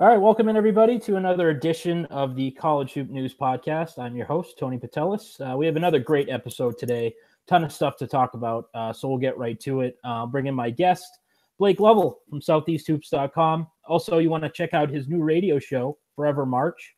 All right, welcome in everybody to another edition of the College Hoop News Podcast. I'm your host, Tony Patelis. We have another great episode today. Ton of stuff to talk about, so we'll get right to it. Bring in my guest, Blake Lovell from SoutheastHoops.com. Also, you want to check out his new radio show, Forever March,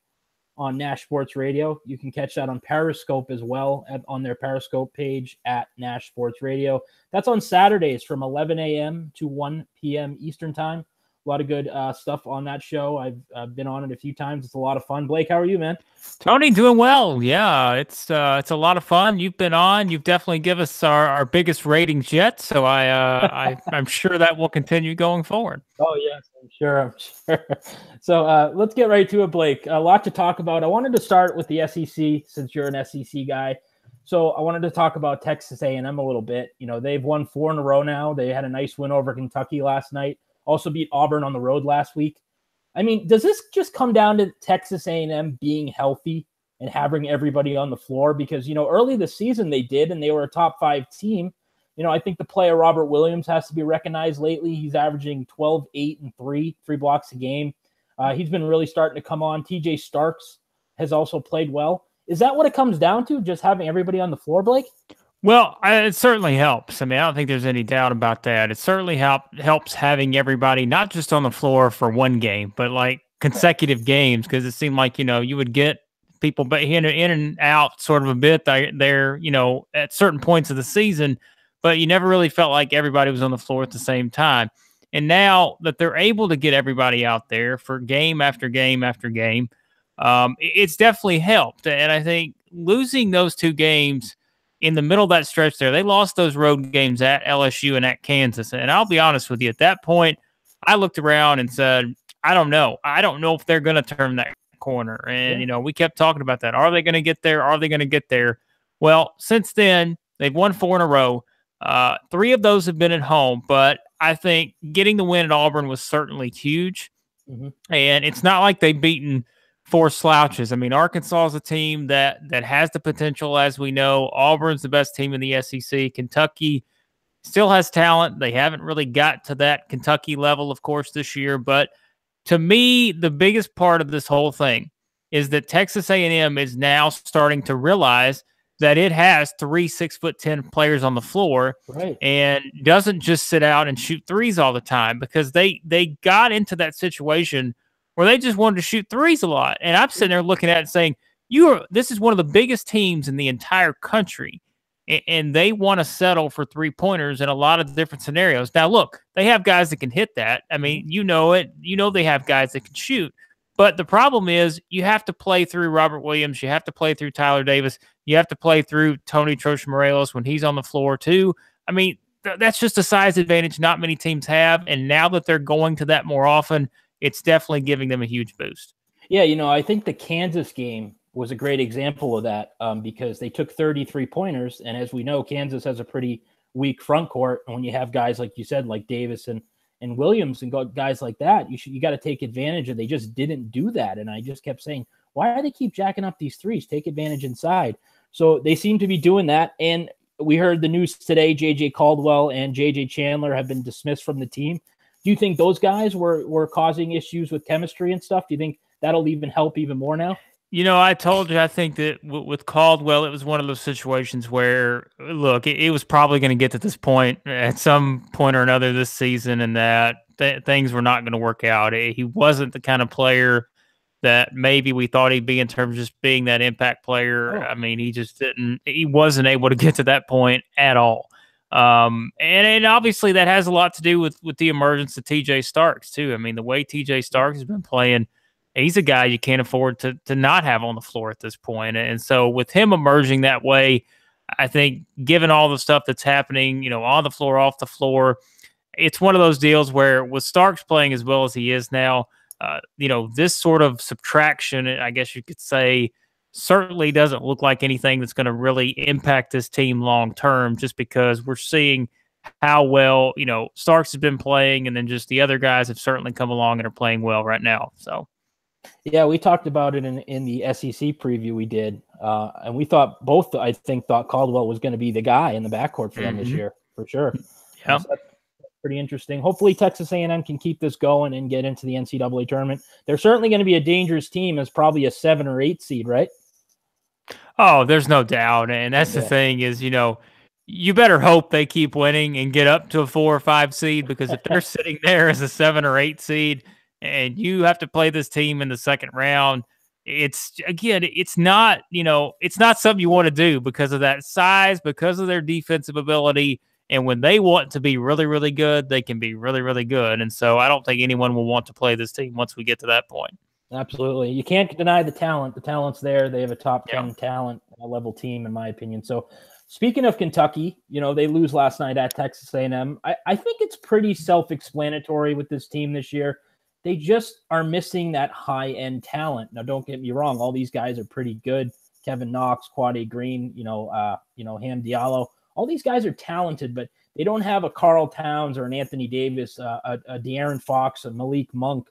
on Nash Sports Radio. You can catch that on Periscope as well, on their Periscope page at Nash Sports Radio. That's on Saturdays from 11 a.m. to 1 p.m. Eastern Time. A lot of good stuff on that show. I've been on it a few times. It's a lot of fun. Blake, how are you, man? Tony, doing well. Yeah, it's a lot of fun. You've been on. You've definitely given us our biggest ratings yet. So I'm sure that will continue going forward. Oh yes, I'm sure. So let's get right to it, Blake. A lot to talk about. I wanted to start with the SEC since you're an SEC guy. So I wanted to talk about Texas A&M a little bit. You know, they've won 4 in a row now. They had a nice win over Kentucky last night. Also beat Auburn on the road last week. I mean, does this just come down to Texas A&M being healthy and having everybody on the floor? Because, you know, early this season they did, and they were a top 5 team. You know, I think the player Robert Williams has to be recognized lately. He's averaging 12, 8, and 3 blocks a game. He's been really starting to come on. TJ Starks has also played well. Is that what it comes down to, just having everybody on the floor, Blake? Well, it certainly helps. I mean, I don't think there's any doubt about that. It certainly helps having everybody not just on the floor for one game, but like consecutive games, because it seemed like, you know, you would get people but in and out sort of a bit there, you know, at certain points of the season, but you never really felt like everybody was on the floor at the same time. And now that they're able to get everybody out there for game after game after game, it's definitely helped. And I think losing those 2 games in the middle of that stretch there, they lost those road games at LSU and at Kansas. And I'll be honest with you, at that point, I looked around and said, I don't know. I don't know if they're going to turn that corner. And, you know, we kept talking about that. Are they going to get there? Are they going to get there? Well, since then, they've won 4 in a row. 3 of those have been at home, but I think getting the win at Auburn was certainly huge. Mm-hmm. And it's not like they've beaten 4 slouches. I mean, Arkansas is a team that has the potential, as we know. Auburn's the best team in the SEC. Kentucky still has talent. They haven't really got to that Kentucky level, of course, this year. But to me, the biggest part of this whole thing is that Texas A&M is now starting to realize that it has 3 6'10" players on the floor, right, and doesn't just sit out and shoot threes all the time, because they got into that situation where they just wanted to shoot threes a lot. And I'm sitting there looking at it saying, this is one of the biggest teams in the entire country, and they want to settle for 3-pointers in a lot of different scenarios. Now, look, they have guys that can hit that. I mean, you know it. You know they have guys that can shoot. But the problem is you have to play through Robert Williams. You have to play through Tyler Davis. You have to play through Tony Troche-Morelos when he's on the floor too. I mean, that's just a size advantage not many teams have. And now that they're going to that more often, it's definitely giving them a huge boost. Yeah, you know, I think the Kansas game was a great example of that, because they took 33 pointers. And as we know, Kansas has a pretty weak front court. And when you have guys, like you said, like Davis and Williams and guys like that, you got to take advantage of. They just didn't do that. And I just kept saying, why do they keep jacking up these threes? Take advantage inside. So they seem to be doing that. And we heard the news today, J.J. Caldwell and J.J. Chandler have been dismissed from the team. Do you think those guys were causing issues with chemistry and stuff? Do you think that'll even help even more now? You know, I told you, I think that with Caldwell, it was one of those situations where, look, it was probably going to get to this point at some point or another this season, and that things were not going to work out. He wasn't the kind of player that maybe we thought he'd be in terms of just being that impact player. Oh. I mean, he wasn't able to get to that point at all. And obviously that has a lot to do with the emergence of TJ Starks too. I mean, the way TJ Starks has been playing, he's a guy you can't afford to not have on the floor at this point. And so with him emerging that way, I think given all the stuff that's happening, you know, on the floor, off the floor, it's one of those deals where with Starks playing as well as he is now, you know, this sort of subtraction, I guess you could say, certainly doesn't look like anything that's going to really impact this team long term, just because we're seeing how well, you know, Starks has been playing, and then just the other guys have certainly come along and are playing well right now. So, yeah, we talked about it in the SEC preview we did, and we thought Caldwell was going to be the guy in the backcourt for them this year, for sure. Yeah. pretty interesting. Hopefully Texas A&M can keep this going and get into the NCAA tournament. They're certainly going to be a dangerous team as probably a 7 or 8 seed, right? Oh, there's no doubt. And that's the thing is, you better hope they keep winning and get up to a 4 or 5 seed, because if they're sitting there as a 7 or 8 seed and you have to play this team in the second round, it's not, it's not something you want to do because of that size, because of their defensive ability. And when they want to be really, really good, they can be really, really good. And so I don't think anyone will want to play this team once we get to that point. Absolutely. You can't deny the talent. The talent's there. They have a top 10 talent level team, in my opinion. So speaking of Kentucky, they lose last night at Texas A&M. I think it's pretty self-explanatory with this team this year. They just are missing that high-end talent. Now, don't get me wrong. All these guys are pretty good. Kevin Knox, Quade Green, Ham Diallo. All these guys are talented, but they don't have a Carl Towns or an Anthony Davis, a De'Aaron Fox, a Malik Monk.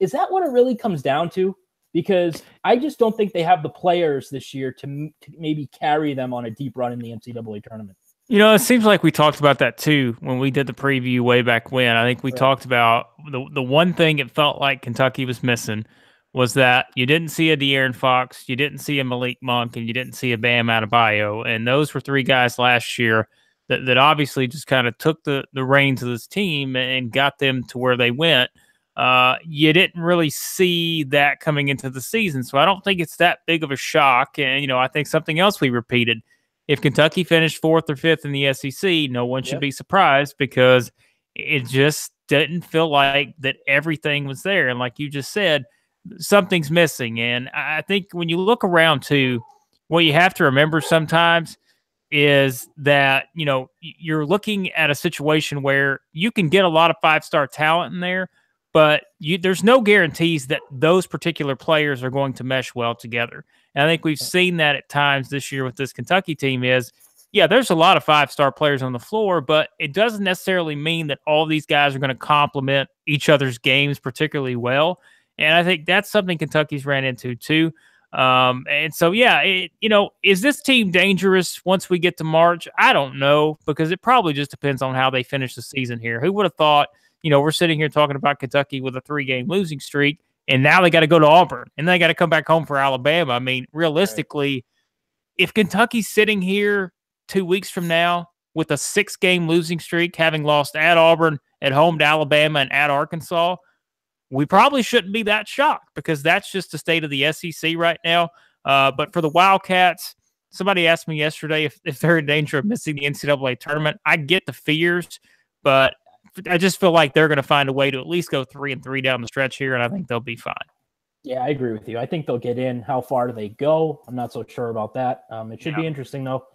Is that what it really comes down to? Because I just don't think they have the players this year to maybe carry them on a deep run in the NCAA tournament. It seems like we talked about that too when we did the preview way back when. I think we talked about the one thing it felt like Kentucky was missing was that you didn't see a De'Aaron Fox, you didn't see a Malik Monk, and you didn't see a Bam Adebayo. And those were 3 guys last year that obviously just kind of took the reins of this team and got them to where they went. You didn't really see that coming into the season. So I don't think it's that big of a shock. And, I think something else we repeated, if Kentucky finished 4th or 5th in the SEC, no one should be surprised, because it just didn't feel like that everything was there. And like you just said, something's missing. And I think when you look around too, what you have to remember sometimes is that, you're looking at a situation where you can get a lot of 5-star talent in there, but there's no guarantees that those particular players are going to mesh well together. And I think we've seen that at times this year with this Kentucky team is, there's a lot of 5-star players on the floor, but it doesn't necessarily mean that all these guys are going to complement each other's games particularly well. And I think that's something Kentucky's ran into too. And so, is this team dangerous once we get to March? I don't know, because it probably just depends on how they finish the season here. Who would have thought, we're sitting here talking about Kentucky with a 3-game losing streak, and now they got to go to Auburn, and they got to come back home for Alabama. I mean, realistically, if Kentucky's sitting here 2 weeks from now with a 6-game losing streak, having lost at Auburn, at home to Alabama, and at Arkansas, we probably shouldn't be that shocked, because that's just the state of the SEC right now. But for the Wildcats, somebody asked me yesterday if they're in danger of missing the NCAA tournament. I get the fears, but I just feel like they're going to find a way to at least go 3-3 down the stretch here, and I think they'll be fine. Yeah, I agree with you. I think they'll get in. How far do they go? I'm not so sure about that. It should be interesting, though,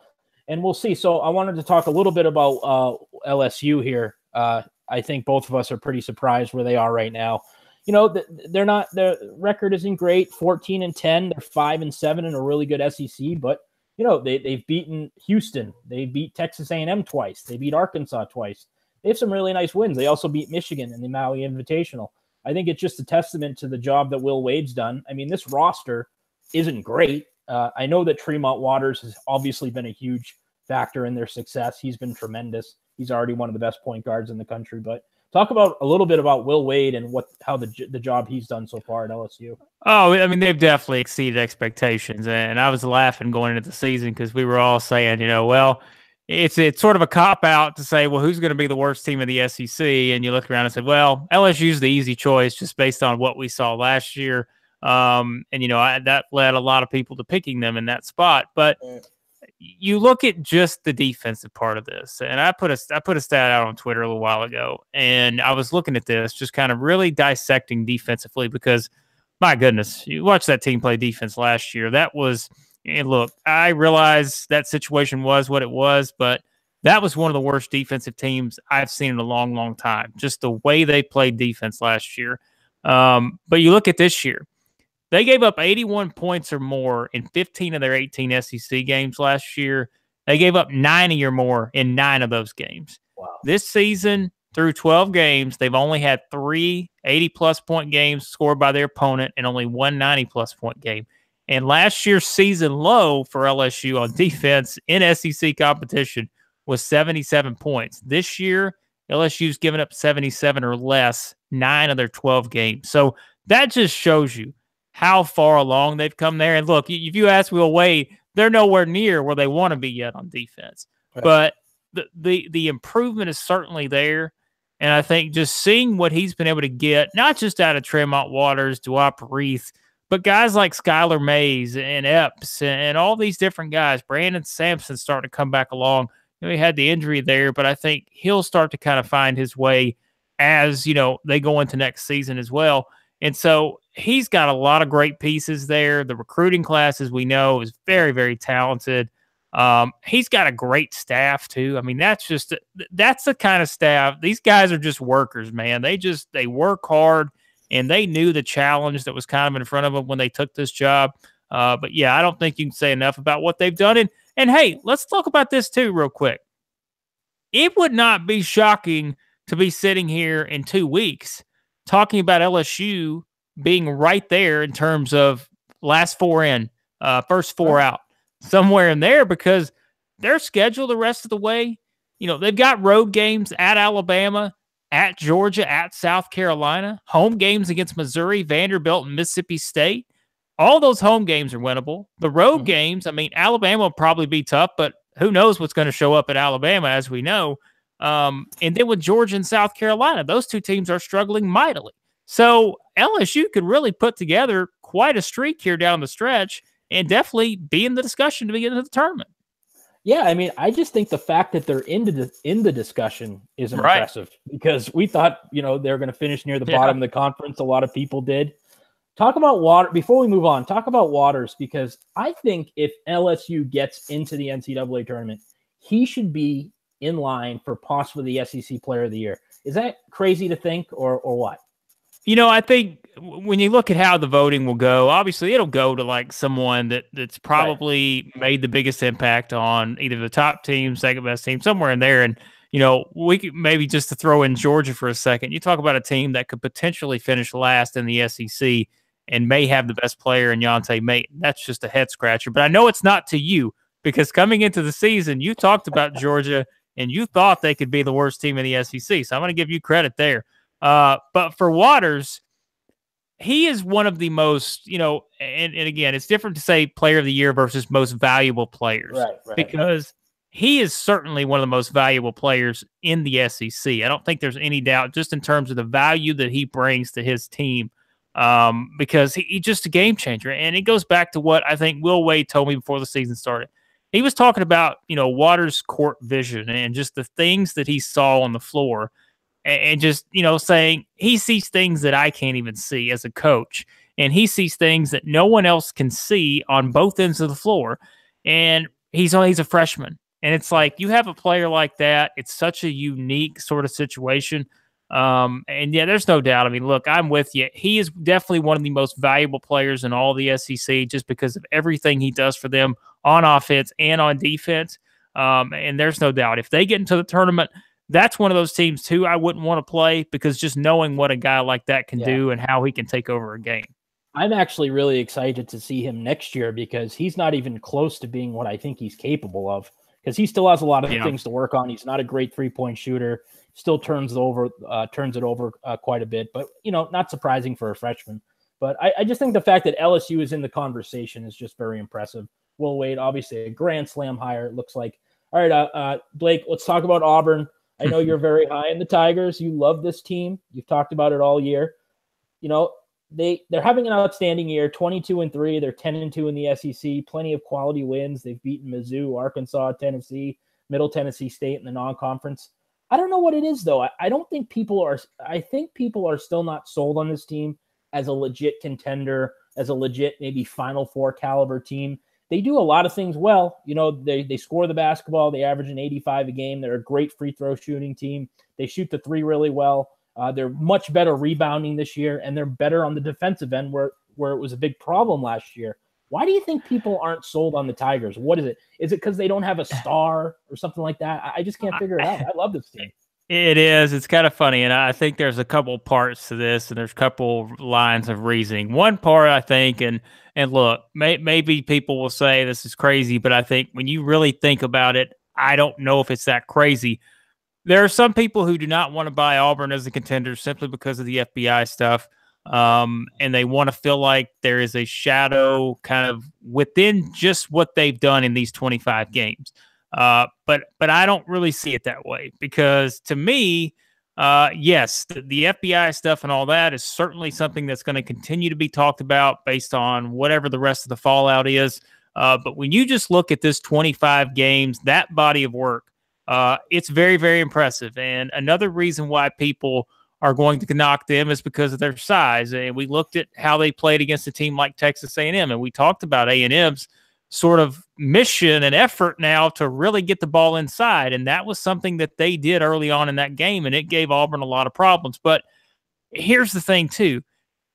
and we'll see. So I wanted to talk a little bit about LSU here. I think both of us are pretty surprised where they are right now. They're not. Their record isn't great. 14-10. They're 5-7 in a really good SEC. But they've beaten Houston. They beat Texas A&M twice. They beat Arkansas twice. They have some really nice wins. They also beat Michigan in the Maui Invitational. I think it's just a testament to the job that Will Wade's done. I mean, this roster isn't great. I know that Tremont Waters has obviously been a huge factor in their success. He's been tremendous. He's already one of the best point guards in the country. But talk about a little bit about Will Wade and how the job he's done so far at LSU. Oh, I mean, they've definitely exceeded expectations. And I was laughing going into the season because we were all saying, it's sort of a cop-out to say, well, who's going to be the worst team in the SEC? And you look around and say, well, LSU's the easy choice just based on what we saw last year. That led a lot of people to picking them in that spot. But you look at just the defensive part of this, and I put a stat out on Twitter a little while ago, and I was looking at this, just kind of really dissecting defensively, because my goodness, you watched that team play defense last year. That was, and look, I realize that situation was what it was, but that was one of the worst defensive teams I've seen in a long, long time. Just the way they played defense last year. But you look at this year. They gave up 81 points or more in 15 of their 18 SEC games last year. They gave up 90 or more in 9 of those games. Wow. This season, through 12 games, they've only had 3 80-plus point games scored by their opponent and only 1 90-plus point game. And last year's season low for LSU on defense in SEC competition was 77 points. This year, LSU's given up 77 or less 9 of their 12 games. So that just shows you how far along they've come there. And look, if you ask Will Wade, they're nowhere near where they want to be yet on defense. Right. But the improvement is certainly there. And I think just seeing what he's been able to get, not just out of Tremont Waters, Duop Reith, but guys like Skylar Mays and Epps and all these different guys, Brandon Sampson starting to come back along. You know, he had the injury there, but I think he'll start to kind of find his way as, you know, they go into next season as well. And so he's got a lot of great pieces there. The recruiting class, as we know, is very, very talented. He's got a great staff too. I mean, that's the kind of staff. These guys are just workers, man. They work hard, and they knew the challenge that was kind of in front of them when they took this job. But yeah, I don't think you can say enough about what they've done. And hey, let's talk about this too real quick. It would not be shocking to be sitting here in 2 weeks talking about LSU being right there in terms of last 4 in, first 4 out, somewhere in there, because their schedule the rest of the way, you know, they've got road games at Alabama, at Georgia, at South Carolina, home games against Missouri, Vanderbilt, and Mississippi State. All those home games are winnable. The road games, I mean, Alabama will probably be tough, but who knows what's going to show up at Alabama, as we know. And then with Georgia and South Carolina, those 2 teams are struggling mightily. So LSU could really put together quite a streak here down the stretch and definitely be in the discussion to be into the tournament. Yeah, I mean, I just think the fact that they're in the discussion is impressive, because we thought, you know, they're going to finish near the bottom of the conference. A lot of people did. Talk about Water before we move on. Talk about Waters, because I think if LSU gets into the NCAA tournament, he should be in line for possibly the SEC Player of the Year. Is that crazy to think, or what? You know, I think when you look at how the voting will go, obviously it'll go to like someone that's probably made the biggest impact on either the top team, second best team, somewhere in there. And, you know, we could maybe just to throw in Georgia for a second. You talk about a team that could potentially finish last in the SEC and may have the best player in Yonte Mayton. That's just a head scratcher. But I know it's not to you, because coming into the season, you talked about Georgia and you thought they could be the worst team in the SEC. So I'm going to give you credit there. But for Waters, he is one of the most, you know, and again, it's different to say Player of the Year versus most valuable players, right. Because he is certainly one of the most valuable players in the SEC. I don't think there's any doubt, just in terms of the value that he brings to his team, because he's just a game changer. And it goes back to what I think Will Wade told me before the season started. He was talking about, you know, Waters' court vision and just the things that he saw on the floor. And just, you know, saying he sees things that I can't even see as a coach. And he sees things that no one else can see on both ends of the floor. And he's a freshman. And it's like, you have a player like that. It's such a unique sort of situation. And yeah, there's no doubt. I mean, look, I'm with you. He is definitely one of the most valuable players in all the SEC, just because of everything he does for them on offense and on defense. And there's no doubt if they get into the tournament, that's one of those teams too I wouldn't want to play, because just knowing what a guy like that can do and how he can take over a game. I'm actually really excited to see him next year, because he's not even close to being what I think he's capable of, because he still has a lot of things to work on. He's not a great 3-point shooter, still turns it over quite a bit, but, you know, not surprising for a freshman. But I just think the fact that LSU is in the conversation is just very impressive. Will Wade, obviously a grand slam hire, it looks like. All right, Blake, let's talk about Auburn. I know you're very high in the Tigers. You love this team. You've talked about it all year. You know, they're having an outstanding year, 22-3. They're 10-2 in the SEC. Plenty of quality wins. They've beaten Mizzou, Arkansas, Tennessee, Middle Tennessee State in the non-conference. I don't know what it is, though. I think people are still not sold on this team as a legit contender, as a legit maybe Final Four caliber team. They do a lot of things well. You know, they score the basketball. They average an 85 a game. They're a great free throw shooting team. They shoot the three really well. They're much better rebounding this year, and they're better on the defensive end where it was a big problem last year. Why do you think people aren't sold on the Tigers? What is it? Is it because they don't have a star or something like that? I just can't figure it out. I love this team. It is. It's kind of funny, and I think there's a couple parts to this, and there's a couple lines of reasoning. One part, I think, and look, maybe people will say this is crazy, but I think when you really think about it, I don't know if it's that crazy. There are some people who do not want to buy Auburn as a contender simply because of the FBI stuff. And they want to feel like there is a shadow kind of within just what they've done in these 25 games. But I don't really see it that way, because to me, yes, the FBI stuff and all that is certainly something that's going to continue to be talked about based on whatever the rest of the fallout is. But when you just look at this 25 games, that body of work, it's very, very impressive. And another reason why people are going to knock them is because of their size. And we looked at how they played against a team like Texas A&M, and we talked about A&M's sort of mission and effort now to really get the ball inside. And that was something that they did early on in that game, and it gave Auburn a lot of problems. But here's the thing, too.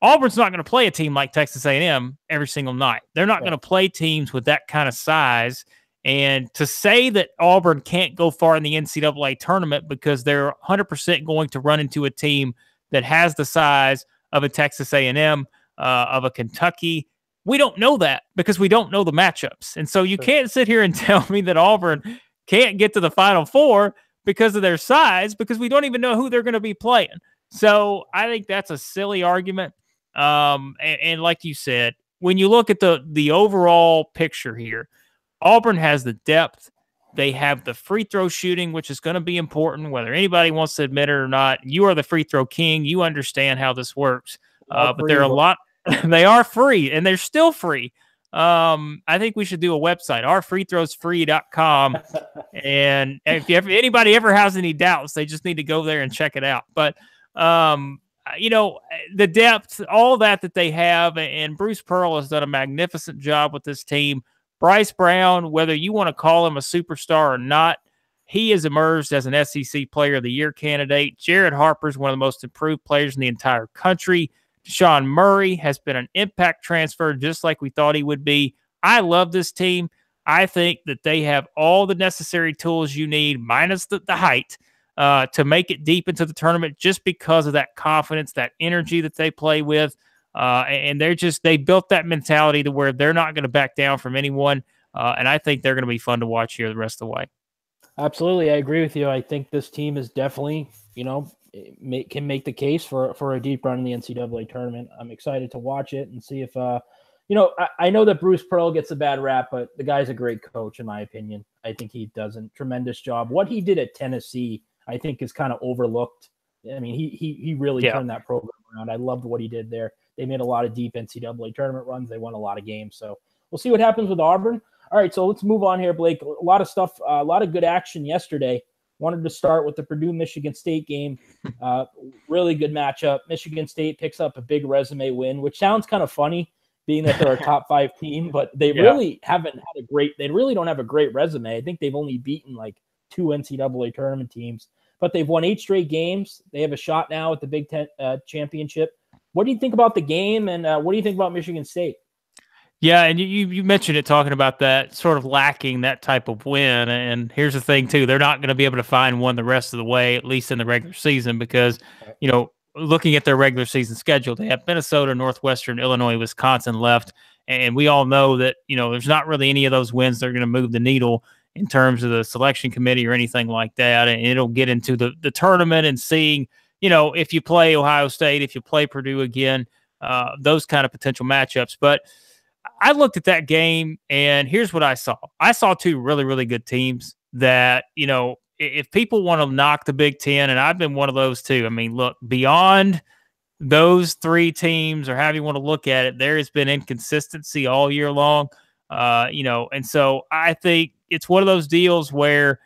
Auburn's not going to play a team like Texas A&M every single night. They're not going to play teams with that kind of size. And to say that Auburn can't go far in the NCAA tournament because they're 100% going to run into a team that has the size of a Texas A&M, of a Kentucky, we don't know that because we don't know the matchups. And so you can't sit here and tell me that Auburn can't get to the Final Four because of their size, because we don't even know who they're going to be playing. So I think that's a silly argument. And like you said, when you look at the overall picture here, Auburn has the depth. They have the free throw shooting, which is going to be important, whether anybody wants to admit it or not. You are the free throw king. You understand how this works. But there are a lot. They are free, and they're still free. I think we should do a website, ourfreethrowsfree.com. And if anybody ever has any doubts, they just need to go there and check it out. But, you know, the depth, all that they have, and Bruce Pearl has done a magnificent job with this team. Bryce Brown, whether you want to call him a superstar or not, he has emerged as an SEC Player of the Year candidate. Jared Harper is one of the most improved players in the entire country. Deshaun Murray has been an impact transfer just like we thought he would be. I love this team. I think that they have all the necessary tools you need, minus the height, to make it deep into the tournament just because of that confidence, that energy that they play with. And they built that mentality to where they're not going to back down from anyone. And I think they're going to be fun to watch here the rest of the way. Absolutely. I agree with you. I think this team is definitely, can make the case for a deep run in the NCAA tournament. I'm excited to watch it and see if, I know that Bruce Pearl gets a bad rap, but the guy's a great coach, in my opinion. I think he does a tremendous job. What he did at Tennessee, I think, is kind of overlooked. I mean, he really turned that program around. I loved what he did there. They made a lot of deep NCAA tournament runs. They won a lot of games. So we'll see what happens with Auburn. All right, so let's move on here, Blake. A lot of stuff, a lot of good action yesterday. Wanted to start with the Purdue-Michigan State game. Really good matchup. Michigan State picks up a big resume win, which sounds kind of funny, being that they're a top 5 team, but they really haven't had they really don't have a great resume. I think they've only beaten like 2 NCAA tournament teams, but they've won 8 straight games. They have a shot now at the Big Ten championship. What do you think about the game, and what do you think about Michigan State? Yeah, and you mentioned it, talking about that sort of lacking that type of win. And here's the thing, too. They're not going to be able to find one the rest of the way, at least in the regular season, because, looking at their regular season schedule, they have Minnesota, Northwestern, Illinois, Wisconsin left. And we all know that, there's not really any of those wins that are going to move the needle in terms of the selection committee or anything like that. And it'll get into the tournament and seeing, if you play Ohio State, if you play Purdue again, those kind of potential matchups. But I looked at that game, and here's what I saw. I saw 2 really, really good teams that, if people want to knock the Big Ten, and I've been one of those too. I mean, look, beyond those 3 teams, or however you want to look at it, there has been inconsistency all year long. And so I think it's one of those deals where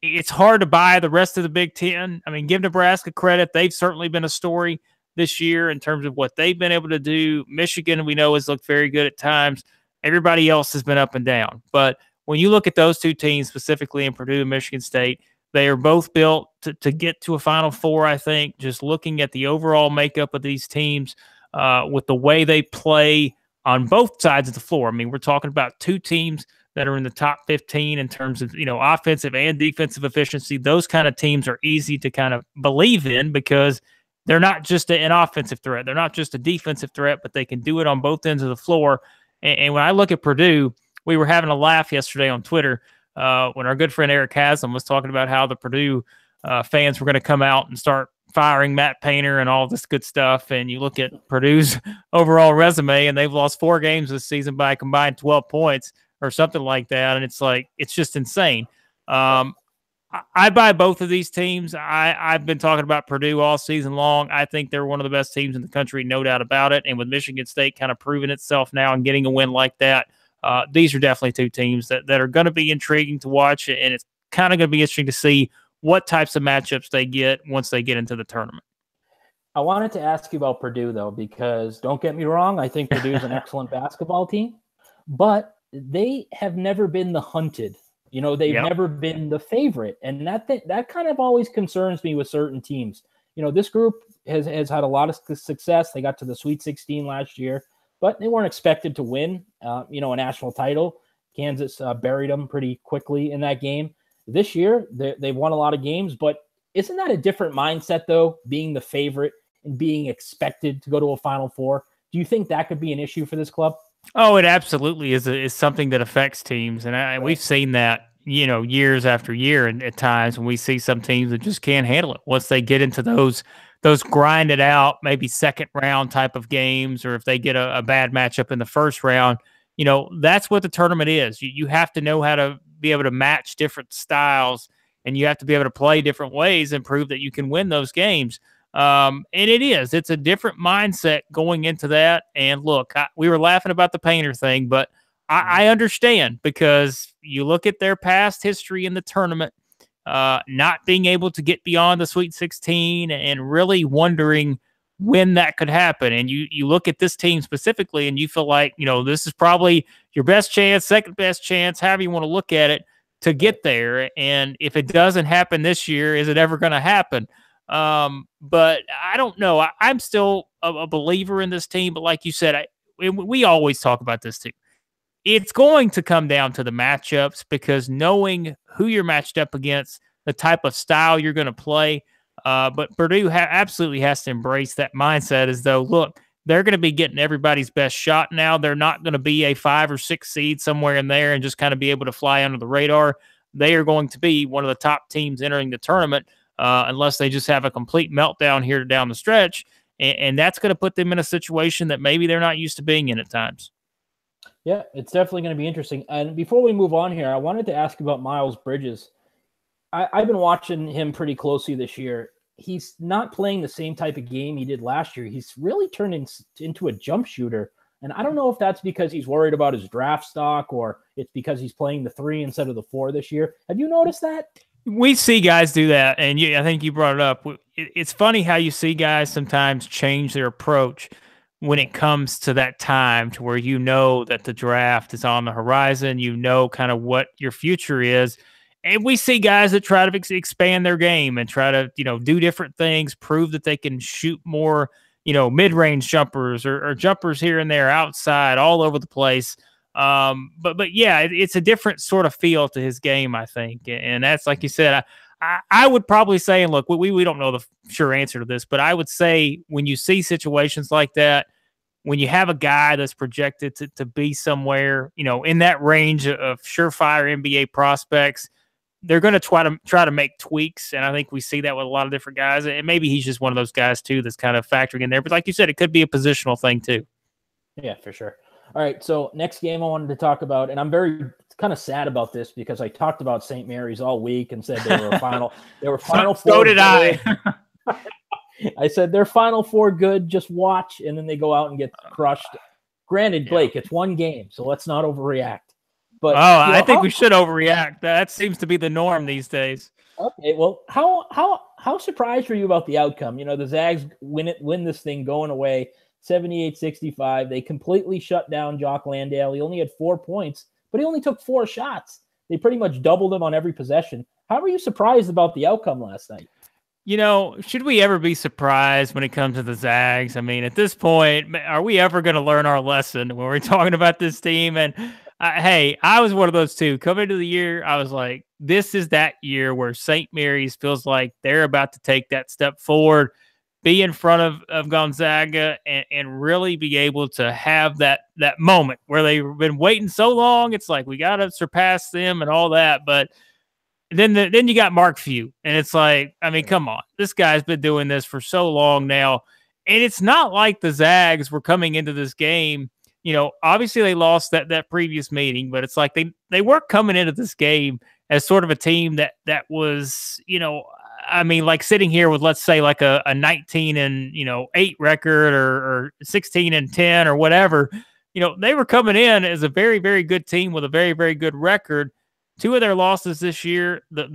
it's hard to buy the rest of the Big Ten. I mean, give Nebraska credit. They've certainly been a story this year in terms of what they've been able to do. Michigan, we know, has looked very good at times. Everybody else has been up and down. But when you look at those 2 teams, specifically in Purdue and Michigan State, they are both built to get to a Final Four, I think. Just looking at the overall makeup of these teams, with the way they play on both sides of the floor. I mean, we're talking about 2 teams that are in the top 15 in terms of, offensive and defensive efficiency. Those kind of teams are easy to kind of believe in because they're not just an offensive threat. They're not just a defensive threat, but they can do it on both ends of the floor. And when I look at Purdue, we were having a laugh yesterday on Twitter when our good friend Eric Haslam was talking about how the Purdue fans were going to come out and start firing Matt Painter and all this good stuff. And you look at Purdue's overall resume, and they've lost 4 games this season by a combined 12 points or something like that. And it's like, it's just insane. I buy both of these teams. I've been talking about Purdue all season long. I think they're one of the best teams in the country, no doubt about it. And with Michigan State kind of proving itself now and getting a win like that, these are definitely 2 teams that are going to be intriguing to watch. And it's kind of going to be interesting to see what types of matchups they get once they get into the tournament. I wanted to ask you about Purdue, though, because don't get me wrong, I think Purdue is an excellent basketball team, but they have never been the hunted. You know, they've never been the favorite, and that kind of always concerns me with certain teams. You know, this group has had a lot of success. They got to the Sweet 16 last year, but they weren't expected to win, a national title. Kansas buried them pretty quickly in that game. This year, they've won a lot of games, but isn't that a different mindset, though, being the favorite and being expected to go to a Final Four? Do you think that could be an issue for this club? Oh, it absolutely is something that affects teams. And we've seen that, years after year. And at times when we see some teams that just can't handle it, once they get into those grinded out, maybe second round type of games, or if they get a bad matchup in the first round, that's what the tournament is. You have to know how to be able to match different styles, and you have to be able to play different ways and prove that you can win those games. And it's a different mindset going into that. And look, we were laughing about the Painter thing, but I understand, because you look at their past history in the tournament, not being able to get beyond the Sweet 16 and really wondering when that could happen. And you look at this team specifically and you feel like, this is probably your best chance, second best chance, however you want to look at it, to get there. And if it doesn't happen this year, is it ever going to happen? But I don't know. I'm still a believer in this team, but like you said, we always talk about this too. It's going to come down to the matchups, because knowing who you're matched up against, the type of style you're going to play. But Purdue absolutely has to embrace that mindset, as though, look, they're going to be getting everybody's best shot now. They're not going to be a 5 or 6 seed somewhere in there and just kind of be able to fly under the radar. They are going to be one of the top teams entering the tournament, unless they just have a complete meltdown here down the stretch. And that's going to put them in a situation that maybe they're not used to being in at times. Yeah, it's definitely going to be interesting. And before we move on here, I wanted to ask about Miles Bridges. I've been watching him pretty closely this year. He's not playing the same type of game he did last year. He's really turned into a jump shooter. And I don't know if that's because he's worried about his draft stock, or it's because he's playing the 3 instead of the 4 this year. Have you noticed that? We see guys do that, and I think you brought it up. It's funny how you see guys sometimes change their approach when it comes to that time, to where that the draft is on the horizon, kind of what your future is. And we see guys that try to expand their game and try to, do different things, prove that they can shoot more, mid-range jumpers or jumpers here and there, outside, all over the place. But yeah, it's a different sort of feel to his game, I think. And that's, like you said, I would probably say, and look, we don't know the sure answer to this, but I would say when you see situations like that, when you have a guy that's projected to be somewhere, in that range of surefire NBA prospects, they're going to try to make tweaks. And I think we see that with a lot of different guys. And maybe he's just one of those guys too that's kind of factoring in there. But like you said, it could be a positional thing too. Yeah, for sure. All right, so next game I wanted to talk about, and I'm very kind of sad about this because I talked about St. Mary's all week and said they were Final Four. So did I. I said they're Final Four good, just watch, and then they go out and get crushed. Granted, Blake, it's one game, so let's not overreact. But I think we should overreact. That seems to be the norm these days. Okay, well, how surprised were you about the outcome? The Zags win this thing going away. 78-65. They completely shut down Jock Landale. He only had 4 points, but he only took 4 shots. They pretty much doubled him on every possession. How were you surprised about the outcome last night? Should we ever be surprised when it comes to the Zags? I mean, at this point, are we ever going to learn our lesson when we're talking about this team? And hey, I was one of those too. Coming into the year, I was like, this is that year where St. Mary's feels like they're about to take that step forward, be in front of Gonzaga, and really be able to have that moment where they've been waiting so long. It's like, we got to surpass them and all that. But then you got Mark Few, and it's like, I mean, come on, this guy's been doing this for so long now, and it's not like the Zags were coming into this game. Obviously they lost that previous meeting, but it's like they weren't coming into this game as sort of a team that was, I mean, like sitting here with, let's say, like a 19-8 record or 16-10 or whatever. They were coming in as a very, very good team with a very, very good record. Two of their losses this year, the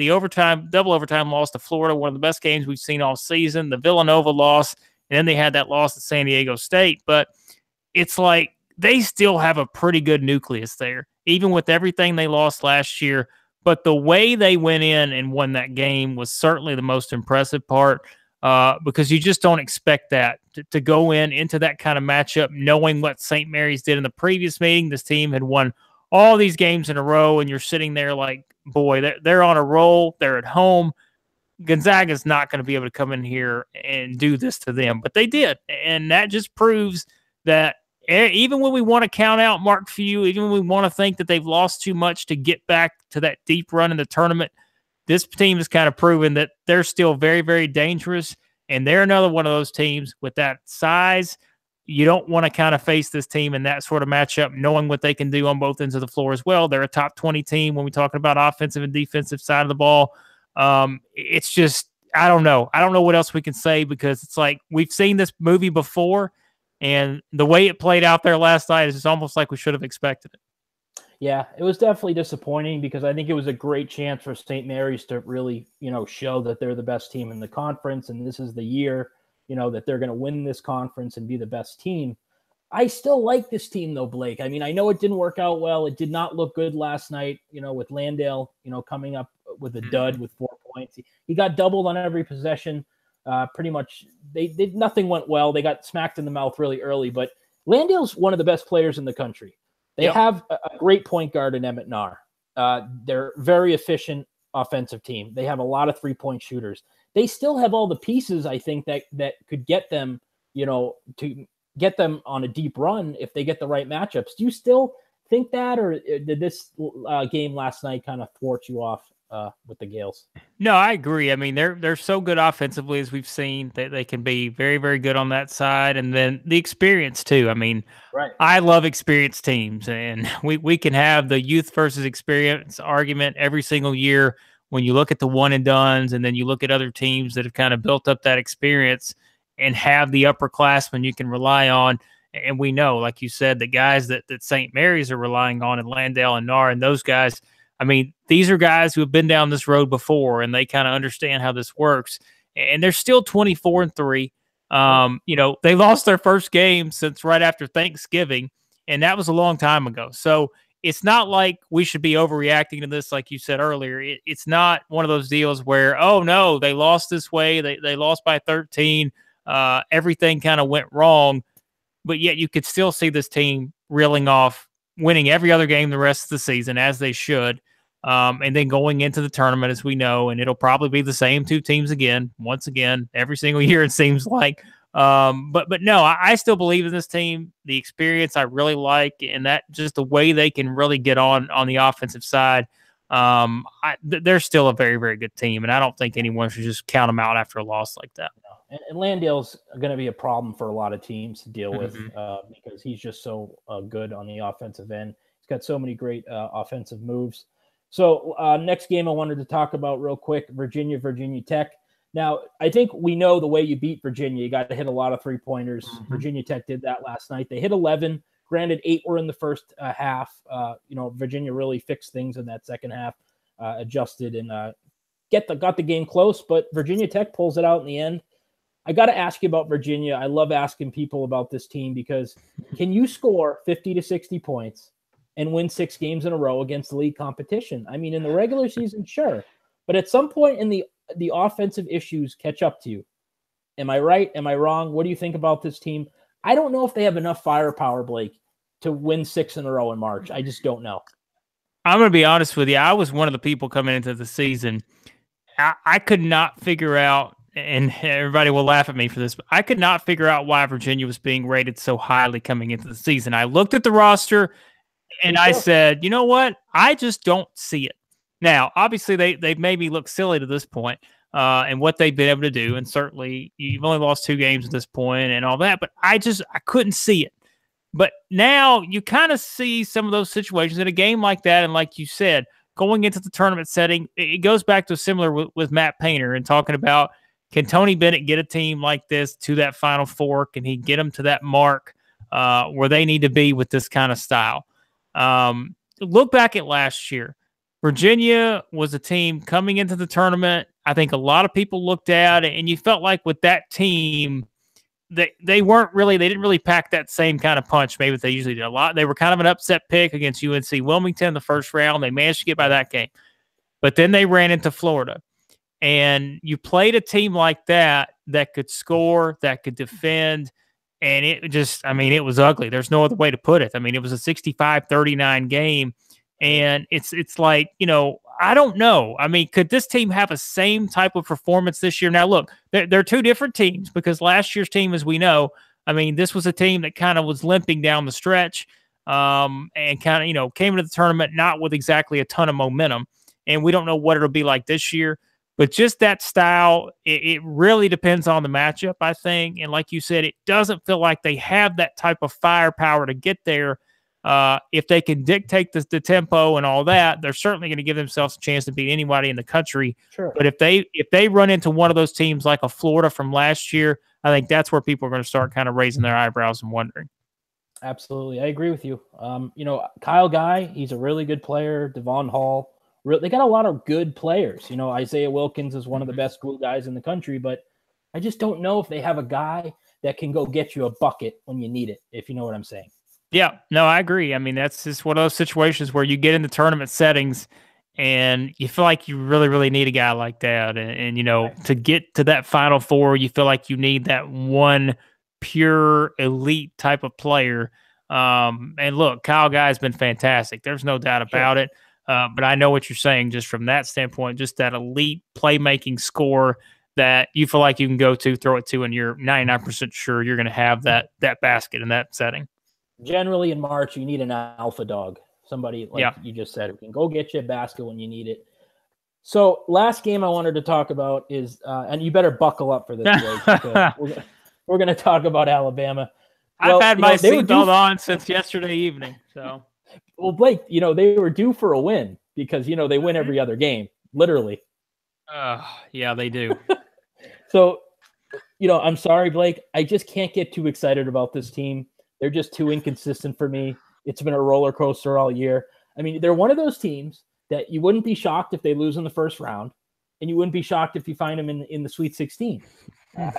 double overtime loss to Florida, one of the best games we've seen all season, the Villanova loss, and then they had that loss at San Diego State. But it's like they still have a pretty good nucleus there, even with everything they lost last year. But the way they went in and won that game was certainly the most impressive part, because you just don't expect that to go into that kind of matchup, knowing what St. Mary's did in the previous meeting. This team had won all these games in a row, and you're sitting there like, boy, they're on a roll. They're at home. Gonzaga's not going to be able to come in here and do this to them, but they did. And that just proves that even when we want to count out Mark Few, even when we want to think that they've lost too much to get back to that deep run in the tournament, this team has kind of proven that they're still very, very dangerous. And they're another one of those teams with that size. You don't want to kind of face this team in that sort of matchup, knowing what they can do on both ends of the floor as well. They're a top 20 team when we're talking about offensive and defensive side of the ball. It's just, I don't know. I don't know what else we can say, because it's like we've seen this movie before, and the way it played out there last night is just almost like we should have expected it. Yeah, it was definitely disappointing, because I think it was a great chance for St. Mary's to really, show that they're the best team in the conference, and this is the year, that they're going to win this conference and be the best team. I still like this team, though, Blake. I mean, I know it didn't work out well. It did not look good last night, with Landale, coming up with a dud with 4 points. He got doubled on every possession. Pretty much, nothing went well. They got smacked in the mouth really early, but Landale's one of the best players in the country. They have a great point guard in Emmett Naar. They're very efficient offensive team. They have a lot of 3-point shooters. They still have all the pieces, I think, that could get them, to get them on a deep run if they get the right matchups. Do you still think that, or did this game last night kind of thwart you off with the Gales? No, I agree. I mean, they're so good offensively, as we've seen. They can be very, very good on that side, and then the experience too. I mean, right. I love experienced teams, and we can have the youth versus experience argument every single year when you look at the one and dones, and then you look at other teams that have kind of built up that experience and have the upperclassmen you can rely on. And we know, like you said, the guys that St. Mary's are relying on, and Landale and Naar, and those guys, I mean, these are guys who have been down this road before, and they kind of understand how this works. And they're still 24-3. They lost their first game since right after Thanksgiving, and that was a long time ago. So it's not like we should be overreacting to this, like you said earlier. It's not one of those deals where, oh, no, they lost this way. They lost by 13. Everything kind of went wrong. But yet you could still see this team reeling off, winning every other game the rest of the season, as they should, and then going into the tournament, as we know, and it'll probably be the same two teams again, once again, every single year, it seems like. But no, I still believe in this team. The experience I really like, and that just the way they can really get on the offensive side. They're still a very, very good team, and I don't think anyone should just count them out after a loss like that. And Landale's going to be a problem for a lot of teams to deal with, because he's just so good on the offensive end. He's got so many great offensive moves. So next game I wanted to talk about real quick, Virginia Tech. Now, I think we know the way you beat Virginia. You got to hit a lot of three-pointers. Virginia Tech did that last night. They hit 11. Granted, 8 were in the first half. Virginia really fixed things in that second half, adjusted, and got the game close. But Virginia Tech pulls it out in the end. I got to ask you about Virginia. I love asking people about this team, because can you score 50 to 60 points and win 6 games in a row against the league competition? I mean, in the regular season, sure. But at some point in the offensive issues catch up to you. Am I right? Am I wrong? What do you think about this team? I don't know if they have enough firepower, Blake, to win 6 in a row in March. I just don't know. I'm going to be honest with you. I was one of the people coming into the season. I could not figure out, and everybody will laugh at me for this, but I could not figure out why Virginia was being rated so highly coming into the season. I looked at the roster, and I said, you know what? I just don't see it. Now, obviously, they maybe look silly to this point, and what they've been able to do, and certainly you've only lost 2 games at this point and all that, but I couldn't see it. But now you kind of see some of those situations in a game like that, and like you said, going into the tournament setting, it goes back to similar with Matt Painter and talking about, can Tony Bennett get a team like this to that Final Four? Can he get them to that mark where they need to be with this kind of style? Look back at last year. Virginia was a team coming into the tournament. I think a lot of people looked at it, and you felt like with that team, they didn't really pack that same kind of punch maybe that they usually do. They were kind of an upset pick against UNC Wilmington in the first round. They managed to get by that game. But then they ran into Florida. And you played a team like that could score, that could defend, and it was ugly. There's no other way to put it. I mean, it was a 65-39 game. And it's like, I don't know. I mean, could this team have a same type of performance this year? Now, look, they're 2 different teams, because last year's team, as we know, I mean, this was a team that kind of was limping down the stretch and kind of, came into the tournament not with exactly a ton of momentum. And we don't know what it'll be like this year. But just that style, it really depends on the matchup, I think. And like you said, it doesn't feel like they have that type of firepower to get there. If they can dictate the tempo and all that, they're certainly going to give themselves a chance to beat anybody in the country. Sure. But if they run into one of those teams like a Florida from last year, I think that's where people are going to start kind of raising their eyebrows and wondering. Absolutely. I agree with you. Kyle Guy, he's a really good player. Devon Hall, they got a lot of good players. Isaiah Wilkins is one of the best school guys in the country, but I just don't know if they have a guy that can go get you a bucket when you need it, if you know what I'm saying. Yeah, no, I agree. I mean, that's just one of those situations where you get into tournament settings and you feel like you really, really need a guy like that. And to get to that Final Four, you feel like you need that one pure elite type of player. And look, Kyle Guy has been fantastic. There's no doubt about it. But I know what you're saying just from that standpoint, just that elite playmaking score that you feel like you can go to, throw it to, and you're 99% sure you're going to have that basket in that setting. Generally in March, you need an alpha dog, somebody like you just said, who can go get you a basket when you need it. So last game I wanted to talk about is, and you better buckle up for this, Blake, we're going to talk about Alabama. I've had my seatbelt on since yesterday evening. So, well, Blake, they were due for a win because, they win every other game, literally. Yeah, they do. So, I'm sorry, Blake. I just can't get too excited about this team. They're just too inconsistent for me. It's been a roller coaster all year. I mean, they're one of those teams that you wouldn't be shocked if they lose in the first round, and you wouldn't be shocked if you find them in the Sweet 16,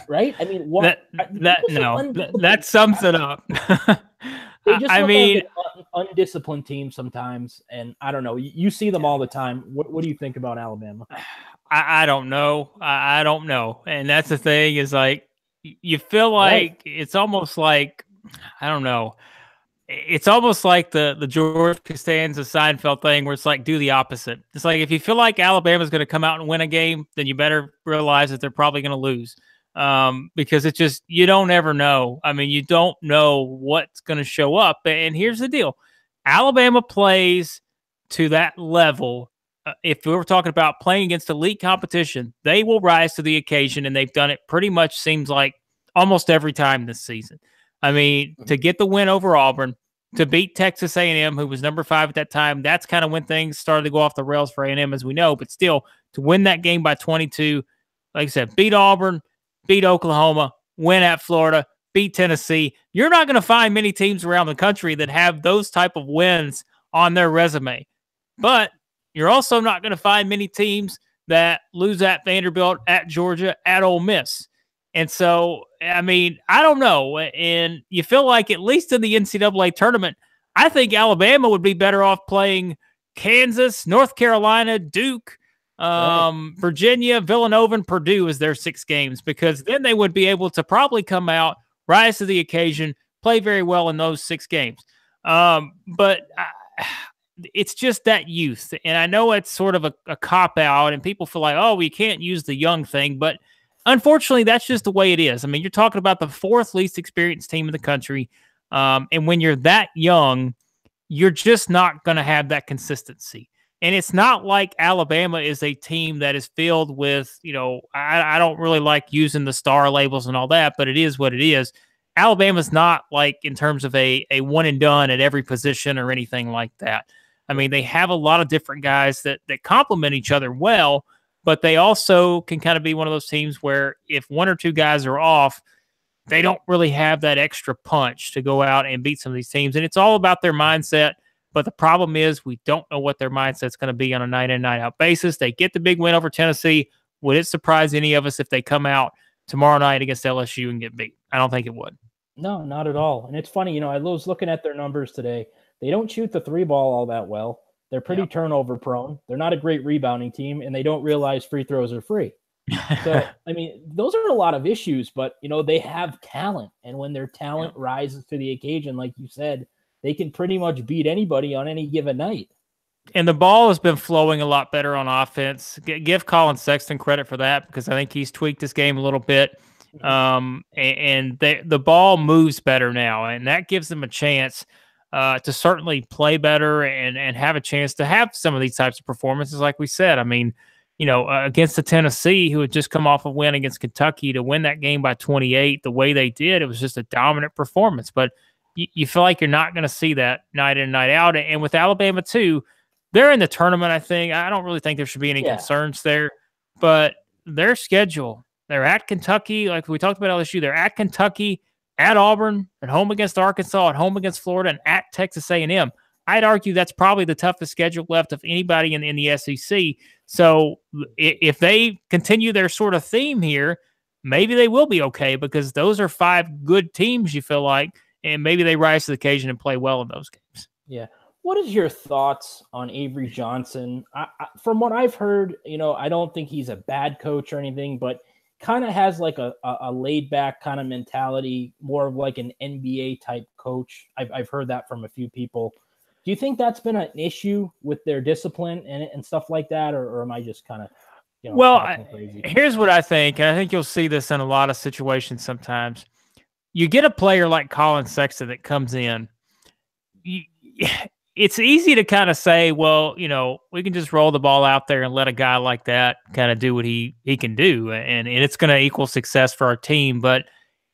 right? I mean, that sums it up. They just look like an undisciplined team sometimes, and I don't know. You see them all the time. What do you think about Alabama? I don't know. I don't know, and that's the thing is like you feel like it's almost like. I don't know. It's almost like the George Costanza Seinfeld thing where it's like do the opposite. It's like if you feel like Alabama's going to come out and win a game, then you better realize that they're probably going to lose because it's just you don't ever know. I mean, you don't know what's going to show up. And here's the deal. Alabama plays to that level. If we were talking about playing against elite competition, they will rise to the occasion, and they've done it pretty much seems like almost every time this season. I mean, to get the win over Auburn, to beat Texas A&M, who was number 5 at that time, that's kind of when things started to go off the rails for A&M, as we know. But still, to win that game by 22, like I said, beat Auburn, beat Oklahoma, win at Florida, beat Tennessee. You're not going to find many teams around the country that have those type of wins on their resume. But you're also not going to find many teams that lose at Vanderbilt, at Georgia, at Ole Miss. And so, I mean, I don't know. And you feel like at least in the NCAA tournament, I think Alabama would be better off playing Kansas, North Carolina, Duke, Virginia, Villanova, and Purdue as their 6 games, because then they would be able to probably come out, rise to the occasion, play very well in those 6 games. But it's just that youth. And I know it's sort of a cop-out, and people feel like, oh, we can't use the young thing, but unfortunately, that's just the way it is. I mean, you're talking about the 4th least experienced team in the country. And when you're that young, you're just not going to have that consistency. And it's not like Alabama is a team that is filled with, I don't really like using the star labels and all that, but it is what it is. Alabama's not like in terms of a one and done at every position or anything like that. I mean, they have a lot of different guys that complement each other well, but they also can kind of be one of those teams where if one or two guys are off, they don't really have that extra punch to go out and beat some of these teams. And it's all about their mindset. But the problem is we don't know what their mindset's going to be on a night in, night out basis. They get the big win over Tennessee. Would it surprise any of us if they come out tomorrow night against LSU and get beat? I don't think it would. No, not at all. And it's funny, I was looking at their numbers today. They don't shoot the three ball all that well. They're pretty turnover prone. They're not a great rebounding team, and they don't realize free throws are free. So, I mean, those are a lot of issues, but, they have talent. And when their talent rises to the occasion, like you said, they can pretty much beat anybody on any given night. And the ball has been flowing a lot better on offense. Give Colin Sexton credit for that because I think he's tweaked his game a little bit. And the ball moves better now, and that gives them a chance to certainly play better and have a chance to have some of these types of performances. Like we said, I mean, against the Tennessee, who had just come off a win against Kentucky, to win that game by 28, the way they did, it was just a dominant performance. But you feel like you're not going to see that night in and night out. And with Alabama too, they're in the tournament, I think. I don't really think there should be any concerns there. But their schedule, they're at Kentucky, like we talked about LSU, they're at Kentucky, at Auburn, at home against Arkansas, at home against Florida, and at Texas A&M. I'd argue that's probably the toughest schedule left of anybody in the SEC. So if they continue their sort of theme here, maybe they will be okay because those are 5 good teams, you feel like, and maybe they rise to the occasion and play well in those games. Yeah. What is your thoughts on Avery Johnson? From what I've heard, I don't think he's a bad coach or anything, but kind of has like a laid back kind of mentality, more of like an NBA type coach. I've heard that from a few people. Do you think that's been an issue with their discipline and stuff like that? Or am I just kind of, crazy? Here's what I think. And I think you'll see this in a lot of situations sometimes. You get a player like Colin Sexton that comes in. It's easy to kind of say, well, we can just roll the ball out there and let a guy like that kind of do what he can do. And it's going to equal success for our team. But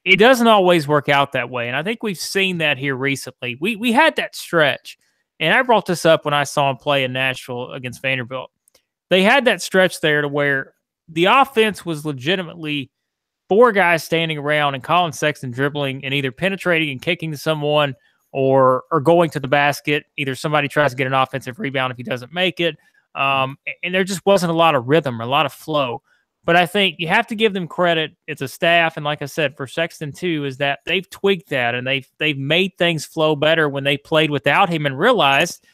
it doesn't always work out that way. And I think we've seen that here recently. We had that stretch. And I brought this up when I saw him play in Nashville against Vanderbilt. They had that stretch there to where the offense was legitimately 4 guys standing around and Colin Sexton dribbling and either penetrating and kicking to someone or going to the basket. Either somebody tries to get an offensive rebound if he doesn't make it. And there just wasn't a lot of rhythm or a lot of flow. But I think you have to give them credit. It's a staff, and like I said, for Sexton too, is that they've tweaked that and they've made things flow better when they played without him and realized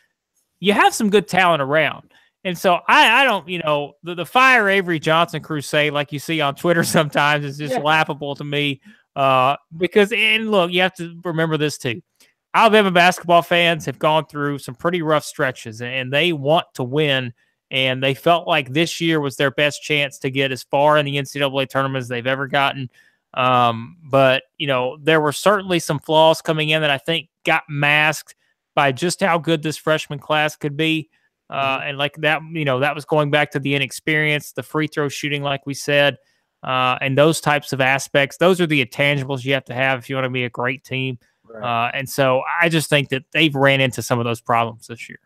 you have some good talent around. And so I don't, the Fire Avery Johnson crusade, like you see on Twitter sometimes, is just laughable to me. Because, and look, you have to remember this too. Alabama basketball fans have gone through some pretty rough stretches, and they want to win. And they felt like this year was their best chance to get as far in the NCAA tournament as they've ever gotten. But, there were certainly some flaws coming in that I think got masked by just how good this freshman class could be. And like that, that was going back to the inexperience, the free throw shooting, like we said, and those types of aspects. Those are the intangibles you have to have if you want to be a great team. Right. And so I just think that they've ran into some of those problems this year.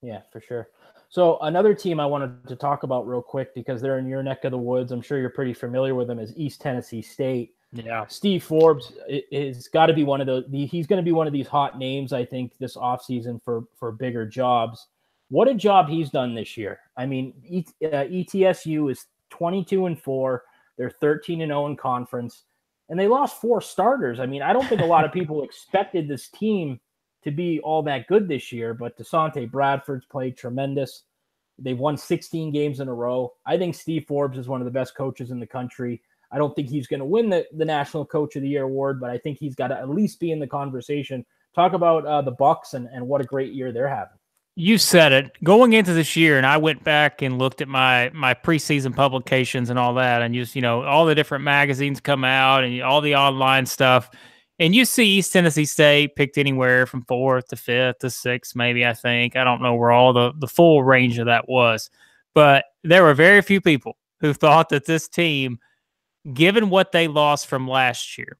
Yeah, for sure. So another team I wanted to talk about real quick because they're in your neck of the woods. I'm sure you're pretty familiar with them, is East Tennessee State. Yeah. Steve Forbes is got to be one of those. He's going to be one of these hot names, I think, this offseason for bigger jobs. What a job he's done this year. I mean, ETSU is 22-4. They're 13-0 in conference, and they lost 4 starters. I mean, I don't think a lot of people expected this team to be all that good this year, but DeSante Bradford's played tremendous. They've won 16 games in a row. I think Steve Forbes is one of the best coaches in the country. I don't think he's going to win the National Coach of the Year award, but I think he's got to at least be in the conversation. Talk about the Bucks and what a great year they're having. You said it. Going into this year, and I went back and looked at my preseason publications and all that, and just, all the different magazines come out and all the online stuff. And you see East Tennessee State picked anywhere from 4th to 5th to 6th, maybe, I think. I don't know where all the full range of that was. But there were very few people who thought that this team, given what they lost from last year,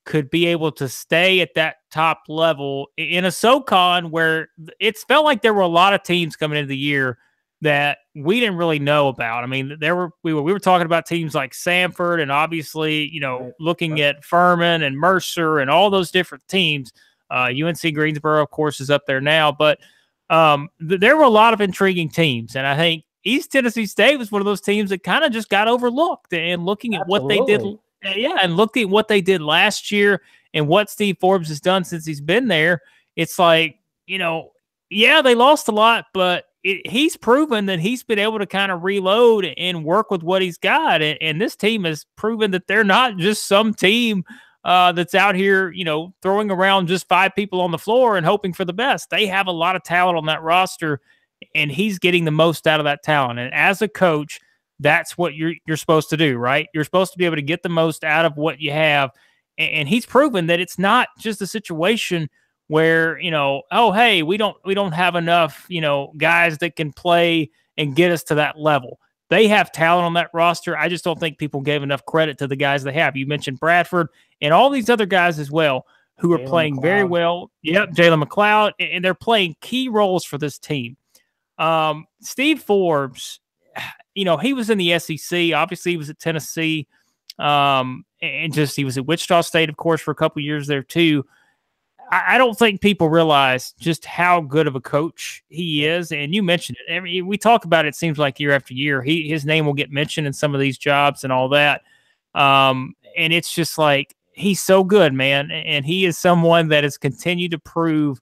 could be able to stay at that top level in a SoCon where it felt like there were a lot of teams coming into the year that we didn't really know about. I mean, we were talking about teams like Samford and obviously, looking at Furman and Mercer and all those different teams. UNC Greensboro, of course, is up there now, but there were a lot of intriguing teams. And I think East Tennessee State was one of those teams that kind of just got overlooked. And looking at what they did, and looking at what they did last year and what Steve Forbes has done since he's been there, it's like, they lost a lot, but he's proven that he's been able to kind of reload and work with what he's got. And this team has proven that they're not just some team that's out here, throwing around just 5 people on the floor and hoping for the best. They have a lot of talent on that roster, and he's getting the most out of that talent. And as a coach, that's what you're supposed to do, right? You're supposed to be able to get the most out of what you have. And he's proven that it's not just a situation where, oh, hey, we don't have enough, guys that can play and get us to that level. They have talent on that roster. I just don't think people gave enough credit to the guys they have. You mentioned Bradford and all these other guys as well who are playing very well. Yep, Jalen McLeod, and they're playing key roles for this team. Steve Forbes, he was in the SEC. Obviously, he was at Tennessee, and he was at Wichita State, of course, for a couple years there too. I don't think people realize just how good of a coach he is. And you mentioned it. We talk about it, it seems like year after year. His name will get mentioned in some of these jobs and all that. And it's just like, he's so good, man. And he is someone that has continued to prove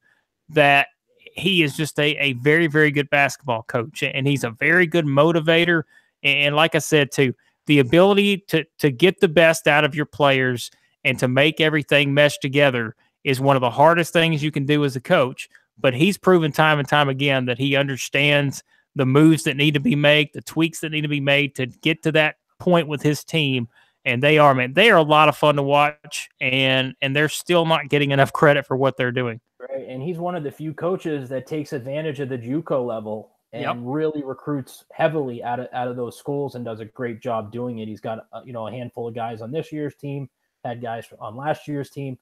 that he is just a very, very good basketball coach. And he's a very good motivator. And like I said, too, the ability to get the best out of your players and to make everything mesh together is one of the hardest things you can do as a coach. But he's proven time and time again that he understands the moves that need to be made, the tweaks that need to be made to get to that point with his team. And they are a lot of fun to watch, and they're still not getting enough credit for what they're doing. Right, and he's one of the few coaches that takes advantage of the JUCO level and really recruits heavily out of those schools and does a great job doing it. He's got a handful of guys on this year's team, had guys on last year's team.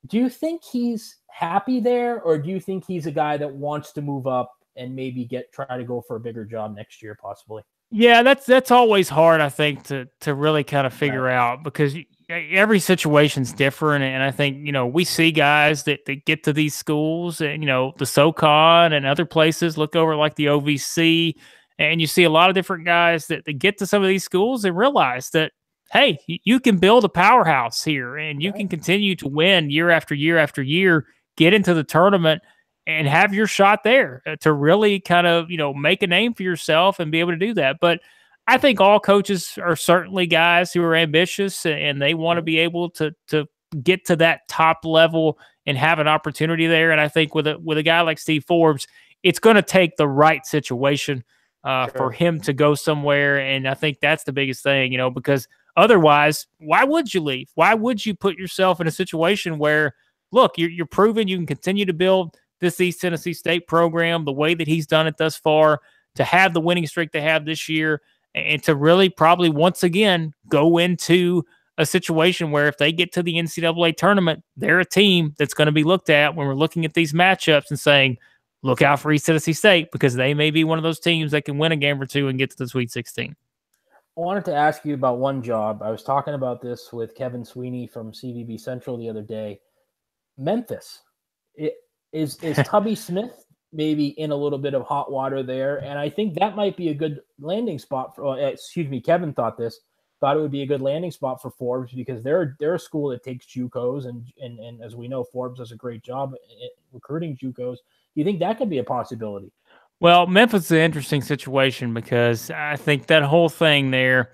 Do you think he's happy there, or do you think he's a guy that wants to move up and maybe try to go for a bigger job next year, possibly? Yeah, that's always hard, I think, to really kind of figure out, because every situation's different. And I think, we see guys that get to these schools and, the SoCon and other places, look over like the OVC, and you see a lot of different guys that get to some of these schools and realize that, hey, you can build a powerhouse here and you can continue to win year after year after year, get into the tournament and have your shot there to really kind of, make a name for yourself and be able to do that. But I think all coaches are certainly guys who are ambitious and they want to be able to get to that top level and have an opportunity there. And I think with a guy like Steve Forbes, it's going to take the right situation for him to go somewhere. And I think that's the biggest thing, because otherwise, why would you leave? Why would you put yourself in a situation where, look, you're proven you can continue to build this East Tennessee State program the way that he's done it thus far, to have the winning streak they have this year, and to really probably once again go into a situation where if they get to the NCAA tournament, they're a team that's going to be looked at when we're looking at these matchups and saying, look out for East Tennessee State, because they may be one of those teams that can win a game or two and get to the Sweet 16. I wanted to ask you about one job. I was talking about this with Kevin Sweeney from CVB Central the other day. Memphis. Is Tubby Smith maybe in a little bit of hot water there? And I think that might be a good landing spot for, Kevin thought it would be a good landing spot for Forbes, because they're a school that takes JUCOs, and as we know, Forbes does a great job at recruiting JUCOs. Do you think that could be a possibility? Well, Memphis is an interesting situation because I think that whole thing there,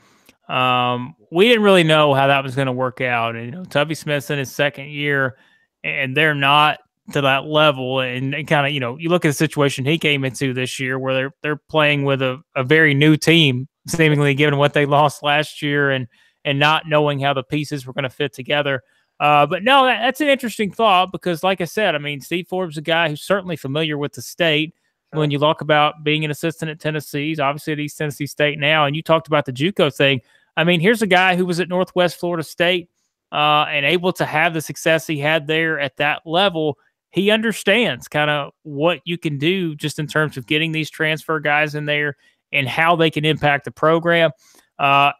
we didn't really know how that was going to work out. And, Tubby Smith's in his second year, and they're not to that level. And kind of, you look at the situation he came into this year where they're playing with a very new team, seemingly given what they lost last year and not knowing how the pieces were going to fit together. But no, that's an interesting thought because, like I said, I mean, Steve Forbes is a guy who's certainly familiar with the state. Sure. When you talk about being an assistant at Tennessee, he's obviously at East Tennessee State now, and you talked about the JUCO thing. I mean, here's a guy who was at Northwest Florida State and able to have the success he had there at that level. He understands kind of what you can do just in terms of getting these transfer guys in there and how they can impact the program.